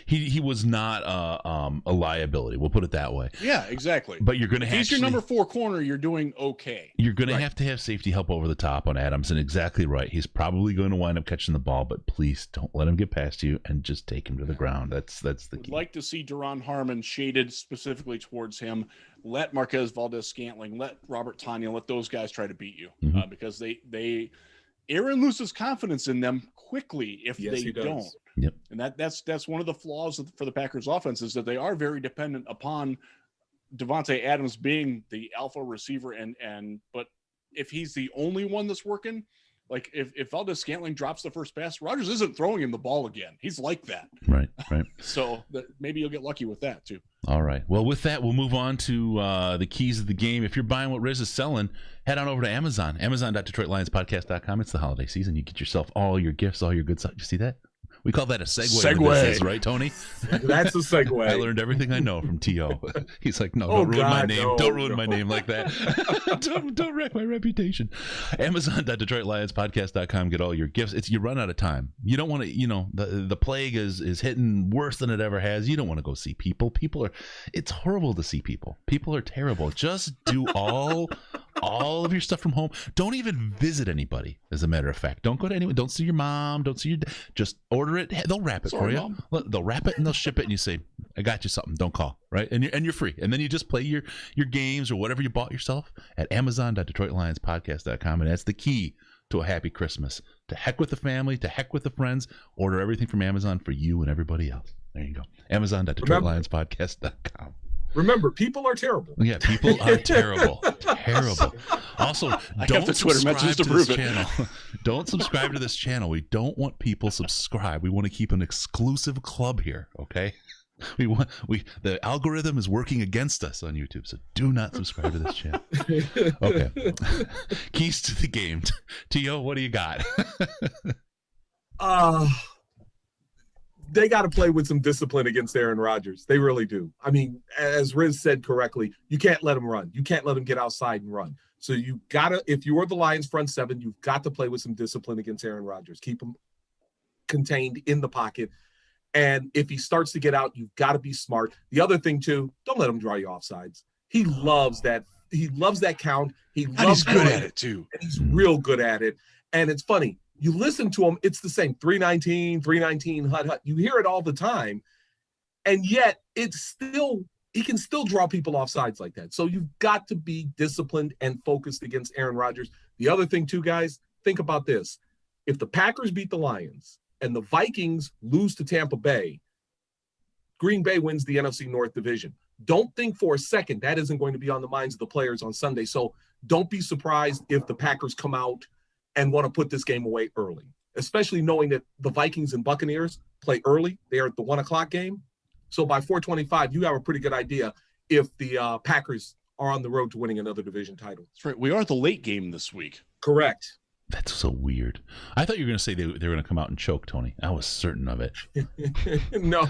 he was not a liability. We'll put it that way.
Yeah, exactly.
But you're going to have.
He's your number 4 corner. You're doing okay.
You're going to have safety help over the top on Adams, and exactly right. He's probably going to wind up catching the ball, but please don't let him get past you and just take him to the ground. That's the key.
I'd like to see Duron Harmon shaded specifically towards him. Let Marquez Valdez-Scantling, let Robert Tanya, let those guys try to beat you, because Aaron loses confidence in them quickly if they don't.
Yep.
And that's one of the flaws for the Packers offense, is that they are very dependent upon Devontae Adams being the alpha receiver. But if he's the only one that's working, like if Valdez-Scantling drops the first pass, Rodgers isn't throwing him the ball again. He's like that.
Right.
So maybe you'll get lucky with that too.
All right. Well, with that, we'll move on to the keys of the game. If you're buying what Riz is selling, head on over to Amazon. Amazon.DetroitLionsPodcast.com. It's the holiday season. You get yourself all your gifts, all your good stuff. You see that? We call that a segue. Into business, right, Tony?
That's a segue.
I learned everything I know from T.O. He's like, no,
Oh,
don't ruin my
God,
name.
no,
Don't ruin
no.
my name like that. don't wreck my reputation. Amazon.DetroitLionsPodcast.com. Get all your gifts. You run out of time. You don't want to, the plague is hitting worse than it ever has. You don't want to go see people. It's horrible to see people. People are terrible. Just do all of your stuff from home. Don't even visit anybody, as a matter of fact. Don't go to anyone. Don't see your mom. Don't see your dad. Just order it. They'll wrap it for you.
Mom.
They'll wrap it and they'll ship it, and you say, I got you something. Don't call, right? And you're free. And then you just play your games or whatever you bought yourself at Amazon.DetroitLionsPodcast.com. And that's the key to a happy Christmas. To heck with the family, to heck with the friends. Order everything from Amazon for you and everybody else. There you go. Amazon.DetroitLionsPodcast.com.
Remember, people are terrible.
Yeah, people are terrible. Terrible. Also, don't
the Twitter
subscribe
mentions
to
to
this
prove it.
channel. Don't subscribe to this channel. We don't want people subscribe. We want to keep an exclusive club here, okay? The algorithm is working against us on YouTube, so do not subscribe to this channel. Okay. Keys to the game. T.O., what do you got?
They got to play with some discipline against Aaron Rodgers. They really do. I mean, as Riz said correctly, you can't let him run. You can't let him get outside and run. So you got to, if you are the Lions front seven, you've got to play with some discipline against Aaron Rodgers. Keep him contained in the pocket. And if he starts to get out, you've got to be smart. The other thing, too, don't let him draw you offsides. He loves that. He loves that count.
He's good at it, too.
And he's real good at it. And it's funny. You listen to him, it's the same, 319, hut. You hear it all the time. And yet, he can still draw people off sides like that. So you've got to be disciplined and focused against Aaron Rodgers. The other thing, too, guys, think about this. If the Packers beat the Lions and the Vikings lose to Tampa Bay, Green Bay wins the NFC North division. Don't think for a second that isn't going to be on the minds of the players on Sunday. So don't be surprised if the Packers come out and want to put this game away early, especially knowing that the Vikings and Buccaneers play early. They are at the 1:00 game. So by 4:25, you have a pretty good idea if the Packers are on the road to winning another division title.
That's right. We are the late game this week.
Correct.
That's so weird. I thought you were going to say they were going to come out and choke, Tony. I was certain of it.
No,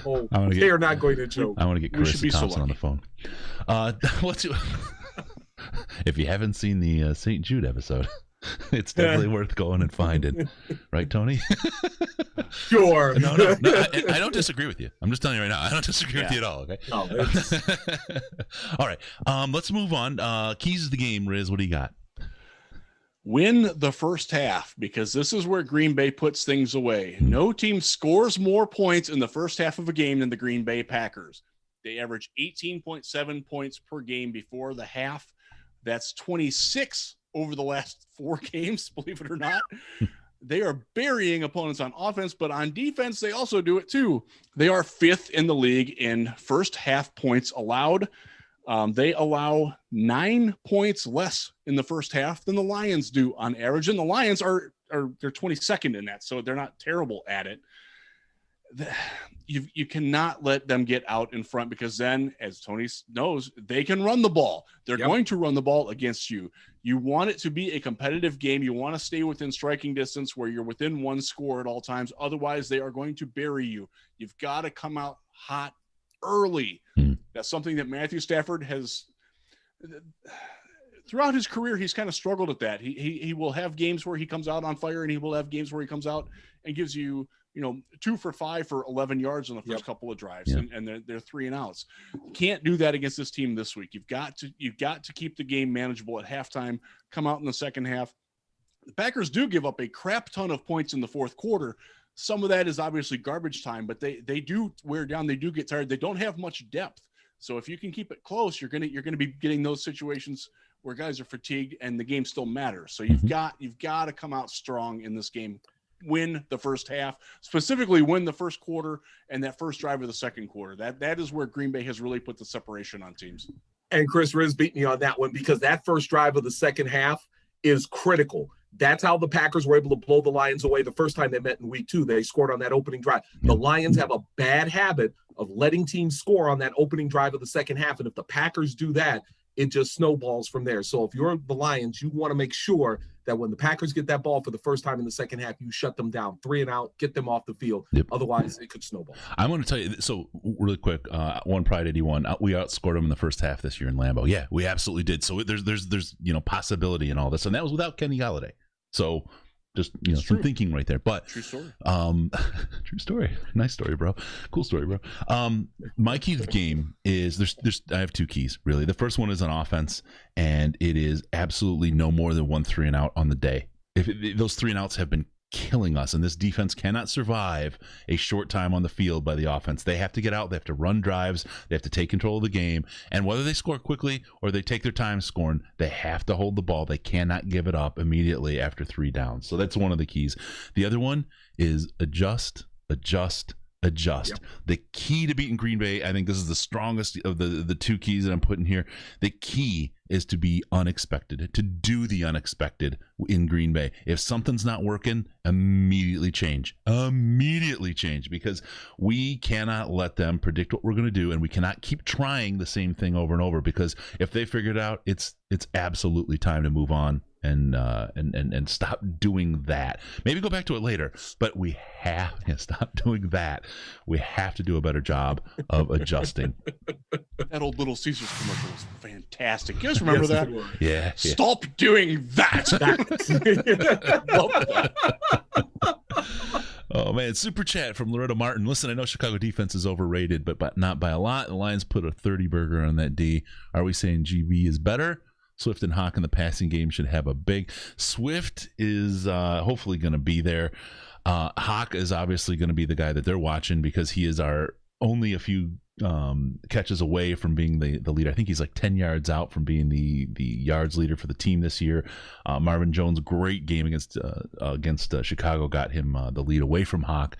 they are not going to choke.
I want to get Chris Thompson on the phone. If you haven't seen the St. Jude episode, it's definitely worth going and finding. Right, Tony?
Sure.
No, I don't disagree with you. I'm just telling you right now. I don't disagree with you at all, okay?
No,
all right. Let's move on. Keys to the game, Riz. What do you got?
Win the first half, because this is where Green Bay puts things away. No team scores more points in the first half of a game than the Green Bay Packers. They average 18.7 points per game before the half. That's 26 over the last 4 games, believe it or not. They are burying opponents on offense, but on defense, they also do it too. They are 5th in the league in first half points allowed. They allow 9 points less in the first half than the Lions do on average. And the Lions they're 22nd in that. So they're not terrible at it. You cannot let them get out in front, because then, as Tony knows, they can run the ball. They're going to run the ball against you. You want it to be a competitive game. You want to stay within striking distance where you're within 1 score at all times. Otherwise, they are going to bury you. You've got to come out hot early. That's something that Matthew Stafford has throughout his career. He's kind of struggled at that. He will have games where he comes out on fire, and he will have games where he comes out and gives you 2 for 5 for 11 yards on the first couple of drives, and they're 3 and outs. You can't do that against this team this week. You've got to keep the game manageable at halftime. Come out in the second half. The Packers do give up a crap ton of points in the fourth quarter. Some of that is obviously garbage time, but they do wear down. They do get tired. They don't have much depth. So if you can keep it close, you're gonna be getting those situations where guys are fatigued and the game still matters. So you've got to come out strong in this game. Win the first half, specifically win the first quarter and that first drive of the second quarter. That is where Green Bay has really put the separation on teams.
And Chris Riz beat me on that one, because that first drive of the second half is critical. That's how the Packers were able to blow the Lions away the first time they met in week 2. They scored on that opening drive. The Lions have a bad habit of letting teams score on that opening drive of the second half. And if the Packers do that, it just snowballs from there. So if you're the Lions, you want to make sure that when the Packers get that ball for the first time in the second half, you shut them down, 3 and out, get them off the field.
Yep.
Otherwise, it could snowball.
I'm going to tell you, so really quick, one Pride 81, we outscored them in the first half this year in Lambeau. Yeah, we absolutely did. So there's possibility in all this, and that was without Kenny Golladay. So just some thinking right there. But
True story.
True story. Nice story, bro. Cool story, bro. My key to the game is I have 2 keys really. The first one is on offense, and it is absolutely no more than 1 3 and out on the day. If those 3 and outs have been killing us, and this defense cannot survive a short time on the field by the offense. They have to get out, they have to run drives, they have to take control of the game, and whether they score quickly or they take their time scoring, they have to hold the ball. They cannot give it up immediately after 3 downs. So that's one of the keys. The other one is adjust. Yep. The key to beating Green Bay, I think this is the strongest of the 2 keys that I'm putting here. The key is to be unexpected, to do the unexpected in Green Bay. If something's not working, immediately change, because we cannot let them predict what we're going to do, and we cannot keep trying the same thing over and over, because if they figure it out, it's absolutely time to move on and stop doing that. Maybe go back to it later, but we have to stop doing that. We have to do a better job of adjusting.
That old Little Caesars commercial was fantastic. You guys remember that?
Yeah.
Stop doing that. Love that.
Oh man, super chat from Loretta Martin. Listen, I know Chicago defense is overrated, but not by a lot. The Lions put a 30 burger on that D. Are we saying GB is better? Swift and Hawk in the passing game should have a big. Swift is hopefully going to be there. Hawk is obviously going to be the guy that they're watching, because he is only a few catches away from being the leader. I think he's like 10 yards out from being the yards leader for the team this year. Marvin Jones, great game against Chicago, got him the lead away from Hawk.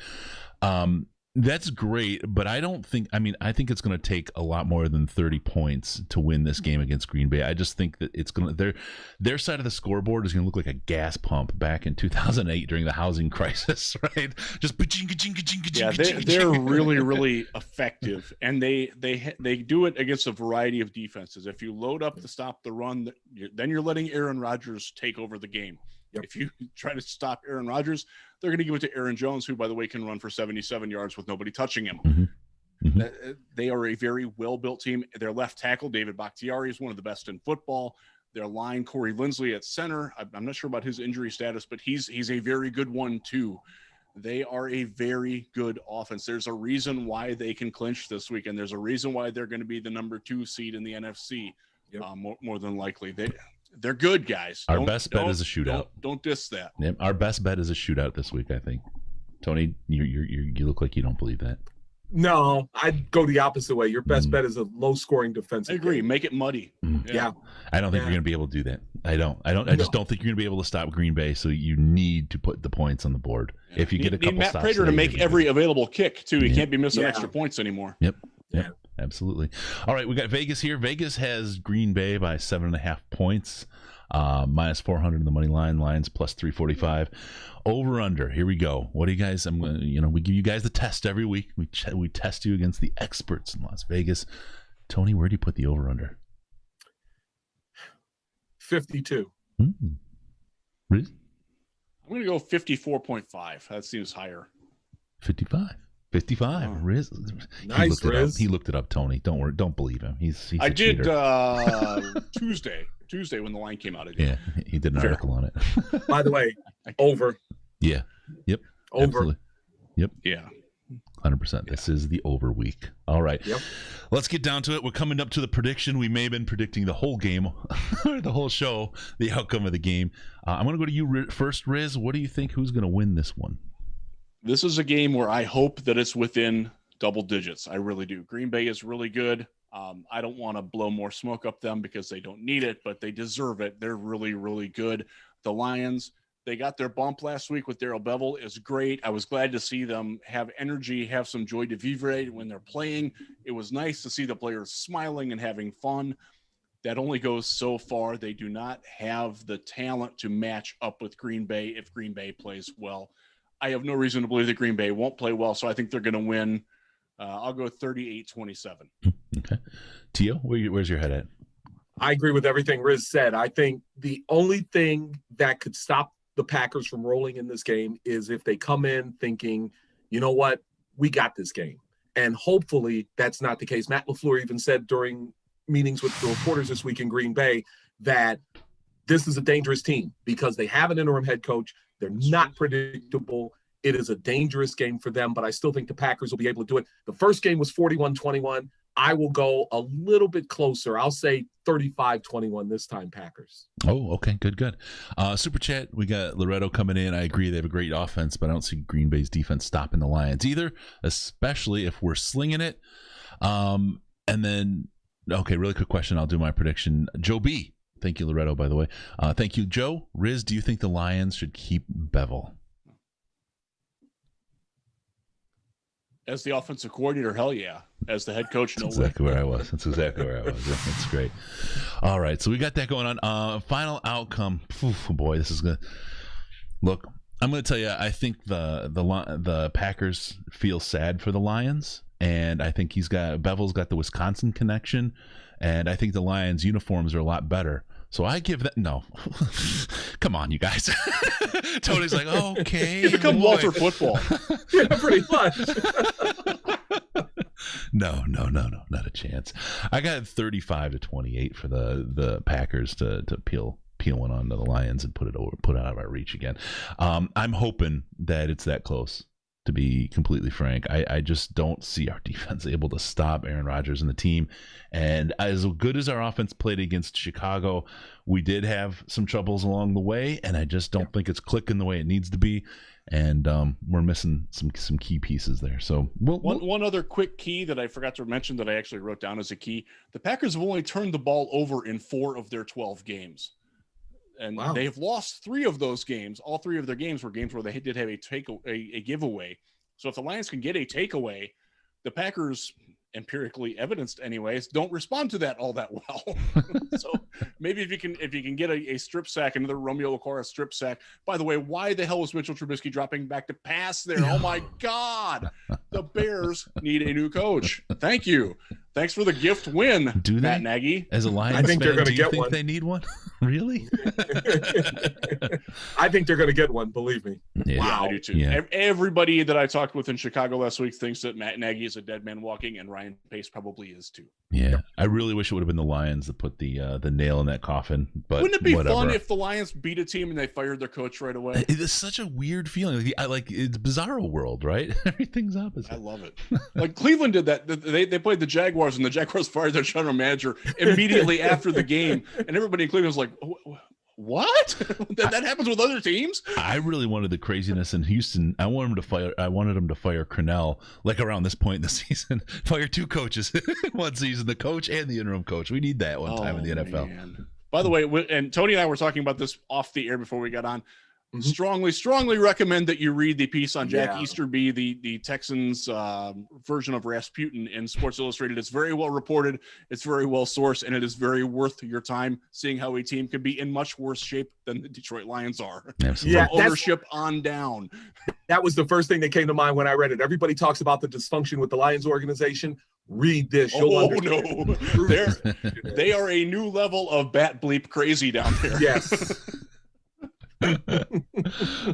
That's great, but I think it's going to take a lot more than 30 points to win this game against Green Bay. I just think that it's going to their side of the scoreboard is going to look like a gas pump back in 2008 during the housing crisis, right? Just
yeah, they're really, really effective, and they do it against a variety of defenses. If you load up to stop the run, then you're letting Aaron Rodgers take over the game. Yep. If you try to stop Aaron Rodgers, they're going to give it to Aaron Jones, who, by the way, can run for 77 yards with nobody touching him.
Mm-hmm.
They are a very well-built team. Their left tackle, David Bakhtiari, is one of the best in football. Their line, Corey Linsley at center. I'm not sure about his injury status, but he's a very good one too. They are a very good offense. There's a reason why they can clinch this week, and there's a reason why they're going to be the number 2 seed in the NFC. Yep. More than likely. They're good, guys.
Our best bet is a shootout.
Don't diss that.
Yep. Our best bet is a shootout this week, I think. Tony, you look like you don't believe that.
No, I'd go the opposite way. Your best bet is a low-scoring defensive.
I agree.
game.
Make it muddy.
Yeah.
I don't think you're going to be able to do that. I just don't think you're going to be able to stop Green Bay. So you need to put the points on the board. Yeah. If you get a couple
Matt
stops,
Prater to make every available kick too. He can't be missing extra points anymore.
Yep. Absolutely. All right, we got Vegas here. Vegas has Green Bay by 7.5 points. Minus 400 in the money line. Lions plus 345. Over under. Here we go. What do you guys? We give you guys the test every week. We test you against the experts in Las Vegas. Tony, where do you put the over under?
52.
Riz?
I'm going to go 54.5. That seems higher.
55. Oh. Riz.
Nice, Riz.
He looked it up, Tony. Don't worry. Don't believe him. He's
I
a
did
Tuesday
when the line came out.
Yeah, he did an article on it.
By the way, over.
Yeah. Yep.
Over.
Absolutely. Yep.
Yeah.
100%. Yeah. This is the over week. All right.
Yep.
Let's get down to it. We're coming up to the prediction. We may have been predicting the whole game, the whole show, the outcome of the game. I'm going to go to you first, Riz. What do you think? Who's going to win this one?
This is a game where I hope that it's within double digits. I really do. Green Bay is really good. I don't want to blow more smoke up them because they don't need it, but they deserve it. They're really, really good. The Lions, they got their bump last week with Darrell Bevel. Is great. I was glad to see them have energy, have some joy de vivre when they're playing. It was nice to see the players smiling and having fun. That only goes so far. They do not have the talent to match up with Green Bay if Green Bay plays well. I have no reason to believe that Green Bay won't play well, so I think they're going to win. I'll go 38-27.
Okay. Tio, where's your head at?
I agree with everything Riz said. I think the only thing that could stop the Packers from rolling in this game is if they come in thinking, you know what, we got this game. And hopefully that's not the case. Matt LaFleur even said during meetings with the reporters this week in Green Bay that this is a dangerous team because they have an interim head coach. They're not predictable. It is a dangerous game for them, but I still think the Packers will be able to do it. The first game was 41-21. I will go a little bit closer. I'll say 35-21 this time, Packers.
Oh, okay. Good. Super chat, we got Loretto coming in. I agree they have a great offense, but I don't see Green Bay's defense stopping the Lions either, especially if we're slinging it. And then, okay, really quick question. I'll do my prediction. Joe B. Thank you, Loretto, by the way. Thank you, Joe. Riz, do you think the Lions should keep Bevel?
As the offensive coordinator, hell yeah. As the head coach, no way.
That's exactly where I was. Yeah, that's great. All right, so we got that going on. Final outcome. Boy, this is good. Look, I'm going to tell you, I think the Packers feel sad for the Lions, and I think Bevel's got the Wisconsin connection, and I think the Lions' uniforms are a lot better. So I give that no. Come on, you guys. Tony's like, okay.
You become Walter Football.
Yeah, pretty much.
No, not a chance. I got 35-28 for the Packers to peel one onto the Lions and put it out of our reach again. I'm hoping that it's that close. To be completely frank, I just don't see our defense able to stop Aaron Rodgers and the team. And as good as our offense played against Chicago, we did have some troubles along the way, and I just don't think it's clicking the way it needs to be. And we're missing some key pieces there. So
one other quick key that I forgot to mention that I actually wrote down as a key: the Packers have only turned the ball over in 4 of their 12 games. And they've lost 3 of those games. All 3 of their games were games where they did have a giveaway. So if the Lions can get a takeaway, the Packers, empirically evidenced anyways, don't respond to that all that well. So maybe if you can get a strip sack, another Romeo Okwara strip sack. By the way, why the hell was Mitchell Trubisky dropping back to pass there? Oh my God. The Bears need a new coach. Thank you. Thanks for the gift win,
do
Matt
they?
Nagy.
As a Lions
I think
fan,
they're going to get
think
one.
They need one? Really?
I think they're going to get one, believe me.
Yeah.
Wow. I do too.
Yeah.
Everybody that I talked with in Chicago last week thinks that Matt Nagy is a dead man walking, and Ryan Pace probably is too.
Yeah. I really wish it would have been the Lions that put the nail in that coffin. But
wouldn't it be
whatever.
fun if the Lions beat a team and they fired their coach right away?
It is such a weird feeling. It's Bizarro world, right? Everything's opposite.
I love it. Like Cleveland did that. They played the Jaguars, and the Jaguars fired their general manager immediately after the game, and everybody in Cleveland was like, "What? that happens with other teams?"
I really wanted the craziness in Houston. I wanted him to fire Cornell like around this point in the season. Fire 2 coaches one season, the coach and the interim coach. We need that one time in the NFL.
Man. By the way, and Tony and I were talking about this off the air before we got on. Mm-hmm. Strongly recommend that you read the piece on Jack Easterby, the Texans version of Rasputin in Sports Illustrated. It's very well reported, it's very well sourced, and it is very worth your time seeing how a team can be in much worse shape than the Detroit Lions are.
Absolutely.
Yeah,
from ownership on down.
That was the first thing that came to mind when I read it. Everybody talks about the dysfunction with the Lions organization. Read this.
No. They are a new level of bat bleep crazy down there.
Yes.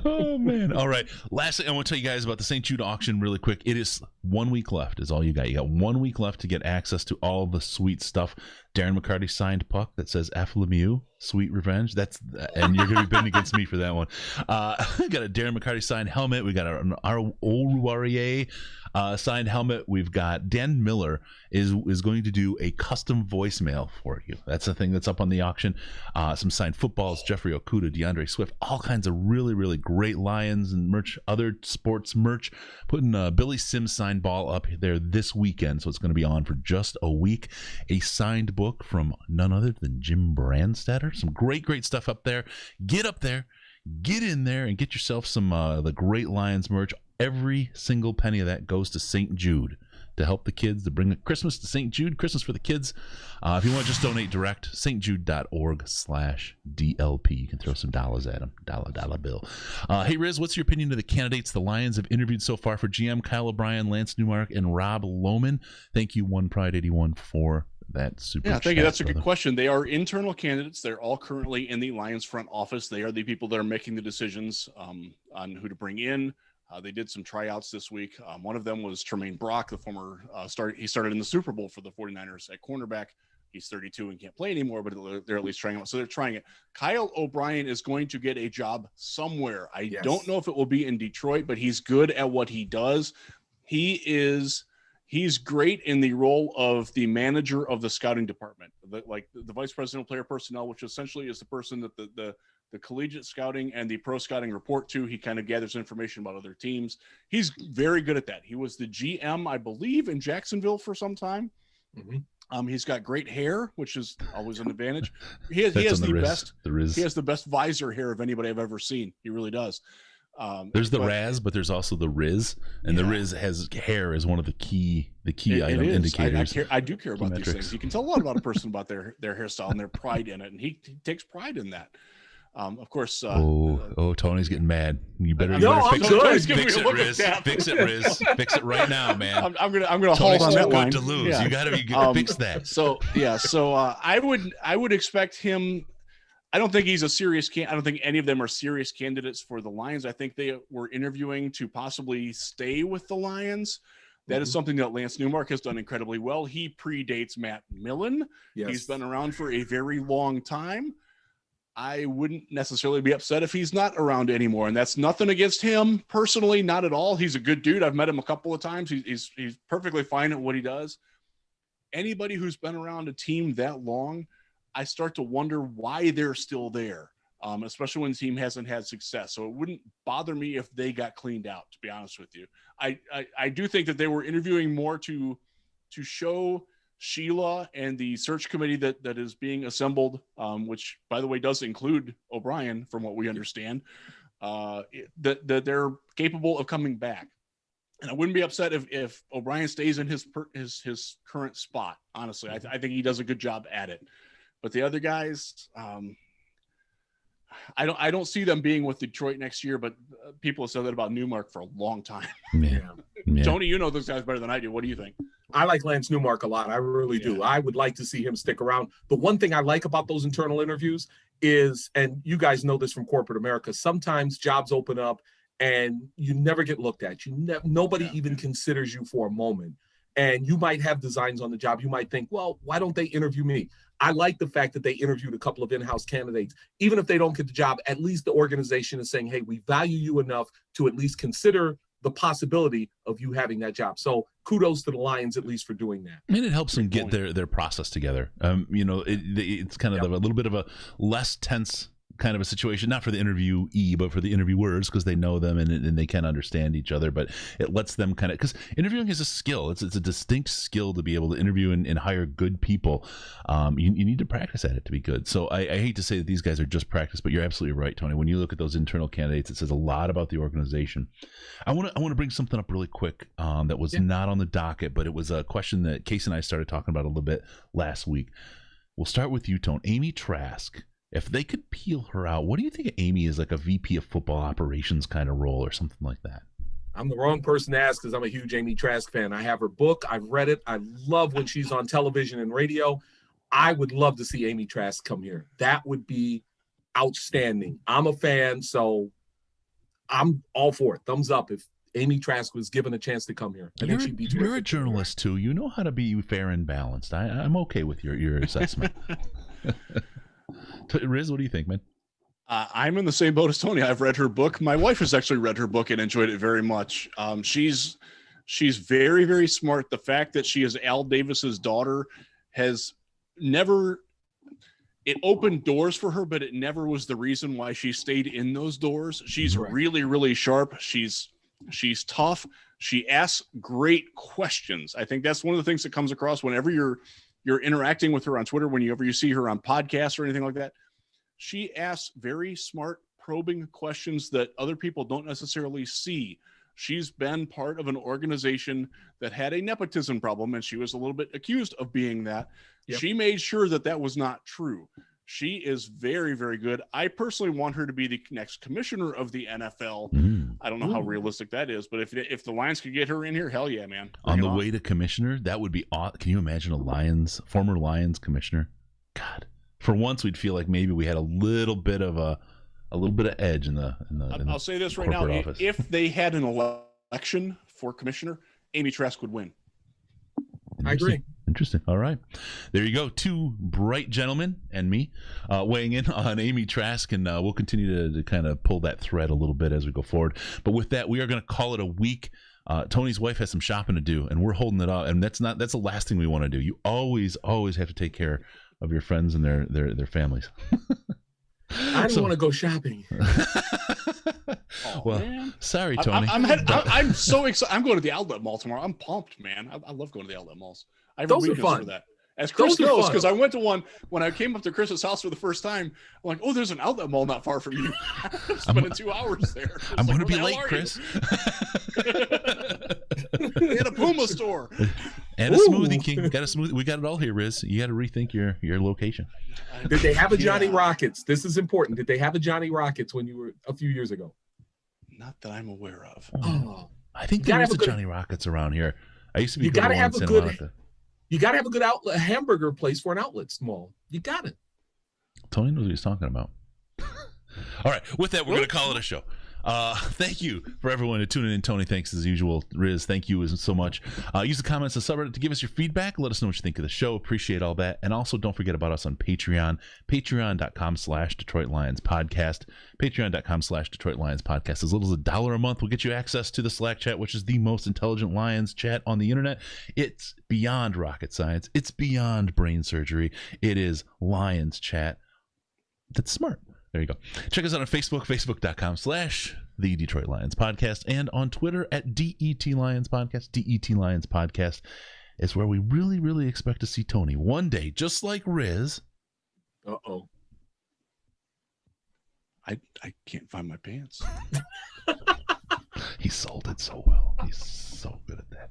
Oh man. All right, lastly I want to tell you guys about the St. Jude auction really quick. It is 1 week left is all you got. 1 week left to get access to all the sweet stuff. Darren McCarty signed puck that says F. Lemieux, Sweet Revenge. And you're gonna be betting against me for that one. We got a Darren McCarty signed helmet. We got an Oruwariye signed helmet. We've got Dan Miller is going to do a custom voicemail for you. That's the thing that's up on the auction. Some signed footballs, Jeffrey Okudah, Deandre Swift, all kinds of really, really great Lions and merch, other sports merch. Putting Billy Sims signed ball up there this weekend, so it's going to be on for just a week. A signed book from none other than Jim Brandstatter. Some great stuff up there. Get up there, get in there, and get yourself some the great Lions merch. Every single penny of that goes to St. Jude to help the kids, to bring Christmas to St. Jude, Christmas for the kids. If you want to just donate direct, stjude.org/DLP. You can throw some dollars at them. Dollar bill. Hey, Riz, what's your opinion of the candidates the Lions have interviewed so far for GM? Kyle O'Brien, Lance Newmark, and Rob Lohman. Thank you, One Pride 81, for that super.
Yeah, thank you.
chat,
That's a good
brother.
question. They are internal candidates. They're all currently in the Lions front office. They are the people that are making the decisions on who to bring in. They did some tryouts this week. One of them was Tremaine Brock, the former he started in the Super Bowl for the 49ers at cornerback. He's 32 and can't play anymore, but they're at least trying it. So they're trying it. Kyle O'Brien is going to get a job somewhere. I don't know if it will be in Detroit, but he's good at what he does. He's great in the role of the manager of the scouting department, like the vice president of player personnel, which essentially is the person that the collegiate scouting and the pro scouting report to. He kind of gathers information about other teams. He's very good at that. He was the GM, I believe, in Jacksonville for some time. Mm-hmm. He's got great hair, which is always an advantage. He has the best visor hair of anybody I've ever seen. He really does.
There's the Raz, but there's also the Riz, and the Riz has hair as one of the key item indicators.
I do care about these things. You can tell a lot about a person about their hairstyle and their pride in it, and he takes pride in that. Of course.
Tony's getting mad. You better
fix
it, Riz. Fix it, Riz. Fix it right now, man.
I'm gonna hold on that line.
To lose. Yeah. You gotta fix that.
So I would expect him. I don't think he's a serious I don't think any of them are serious candidates for the Lions. I think they were interviewing to possibly stay with the Lions. That is something that Lance Newmark has done incredibly well. He predates Matt Millen. Yes. He's been around for a very long time. I wouldn't necessarily be upset if he's not around anymore. And that's nothing against him personally, not at all. He's a good dude. I've met him a couple of times. He's perfectly fine at what he does. Anybody who's been around a team that long, I start to wonder why they're still there, especially when the team hasn't had success. So it wouldn't bother me if they got cleaned out, to be honest with you. I do think that they were interviewing more to show Sheila and the search committee that is being assembled, which, by the way, does include O'Brien, from what we understand, that they're capable of coming back. And I wouldn't be upset if O'Brien stays in his current spot. Honestly, I think he does a good job at it. But the other guys, I don't see them being with Detroit next year. But people have said that about Newmark for a long time. Yeah. Tony, you know those guys better than I do. What do you think?
I like Lance Newmark a lot. I really do. I would like to see him stick around. The one thing I like about those internal interviews is, and you guys know this from corporate America, sometimes jobs open up and you never get looked at. Nobody even considers you for a moment. And you might have designs on the job. You might think, well, why don't they interview me? I like the fact that they interviewed a couple of in-house candidates. Even if they don't get the job, at least the organization is saying, hey, we value you enough to at least consider the possibility of you having that job. So kudos to the Lions, at least, for doing that.
And it helps them get their process together. It's kind of a little bit of a less tense kind of a situation, not for the interviewee, but for the interviewers, because they know them and they can understand each other. But it lets them kind of, because interviewing is a skill. It's a distinct skill to be able to interview and hire good people. You need to practice at it to be good. So I hate to say that these guys are just practice, but you're absolutely right, Tony. When you look at those internal candidates, it says a lot about the organization. I want to bring something up really quick that was not on the docket, but it was a question that Case and I started talking about a little bit last week. We'll start with you, Tone. Amy Trask. If they could peel her out, what do you think of Amy as like a VP of football operations kind of role or something like that?
I'm the wrong person to ask because I'm a huge Amy Trask fan. I have her book. I've read it. I love when she's on television and radio. I would love to see Amy Trask come here. That would be outstanding. I'm a fan, so I'm all for it. Thumbs up if Amy Trask was given a chance to come here. I think she'd be terrific.
You're a journalist too. You know how to be fair and balanced. I'm okay with your assessment. Riz, what do you think, man?
I'm in the same boat as Tony. I've read her book. My wife has actually read her book and enjoyed it very much. She's very, very smart. The fact that she is Al Davis's daughter has never – it opened doors for her, but it never was the reason why she stayed in those doors. She's really, really sharp. She's tough. She asks great questions. I think that's one of the things that comes across whenever you're interacting with her on Twitter, whenever you see her on podcasts or anything like that. She asks very smart, probing questions that other people don't necessarily see. She's been part of an organization that had a nepotism problem, and she was a little bit accused of being that. Yep. She made sure that was not true. She is very, very good. I personally want her to be the next commissioner of the NFL. I don't know how realistic that is, but if the Lions could get her in here, hell yeah, man.
On the way to commissioner, that would be awesome. Can you imagine former Lions commissioner? God, for once we'd feel like maybe we had a little bit of edge in the
I'll say this right now:
office.
If they had an election for commissioner, Amy Trask would win.
I agree.
Interesting. All right. There you go. Two bright gentlemen and me weighing in on Amy Trask, and we'll continue to kind of pull that thread a little bit as we go forward. But with that, we are going to call it a week. Tony's wife has some shopping to do, and we're holding it up. And that's the last thing we want to do. You always have to take care of your friends and their families.
I don't want to go shopping.
Well,
man.
Sorry, Tony.
I'm so excited. I'm going to the outlet mall tomorrow. I'm pumped, man. I love going to the outlet malls. I have
Those
a
are
weakness
fun.
for that. As Chris knows, because I went to one when I came up to Chris's house for the first time. I'm like, oh, there's an outlet mall not far from you. I'm spending 2 hours there.
I'm going to be late, Chris.
They had a Puma store.
And a Smoothie King. We got it all here, Riz. You got to rethink your location.
Did they have a Johnny Rockets? This is important. Did they have a Johnny Rockets when you were a few years ago?
Not that I'm aware of.
Oh,
I think there is a Johnny Rockets around here. I used to be.
You got to have a good. You got to have a good outlet hamburger place for an outlet mall. You got it.
Tony knows what he's talking about. All right. With that, we're going to call it a show. Thank you for everyone to tune in. Tony, thanks as usual. Riz, thank you so much. Use the comments of the subreddit to give us your feedback. Let us know what you think of the show. Appreciate all that. And also don't forget about us on Patreon. Patreon.com/Detroit Lions Podcast. Patreon.com/Detroit Lions Podcast. As little as $1 a month will get you access to the Slack chat, which is the most intelligent Lions chat on the internet. It's beyond rocket science. It's beyond brain surgery. It is Lions chat that's smart. There you go. Check us out on Facebook, facebook.com/The Detroit Lions Podcast, and on Twitter at DET Lions Podcast. DET Lions Podcast is where we really, really expect to see Tony one day, just like Riz.
Uh-oh.
I can't find my pants.
He sold it so well. He's so good at that.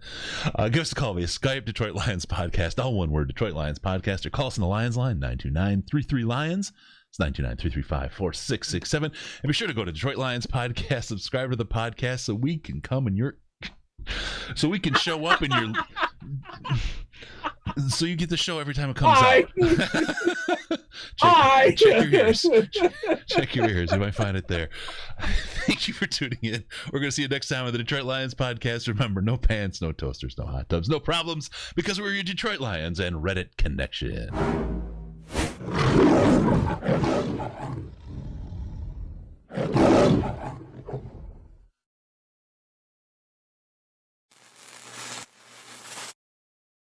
Give us a call via Skype, Detroit Lions Podcast, all one word, Detroit Lions Podcast, or call us on the Lions line, 929-33-LIONS. It's 929-335-4667. And be sure to go to Detroit Lions Podcast, subscribe to the podcast so we can come in your... So we can show up in your... So you get the show every time it comes out. check your ears. Check your ears. You might find it there. Thank you for tuning in. We're going to see you next time on the Detroit Lions Podcast. Remember, no pants, no toasters, no hot tubs, no problems, because we're your Detroit Lions and Reddit connection.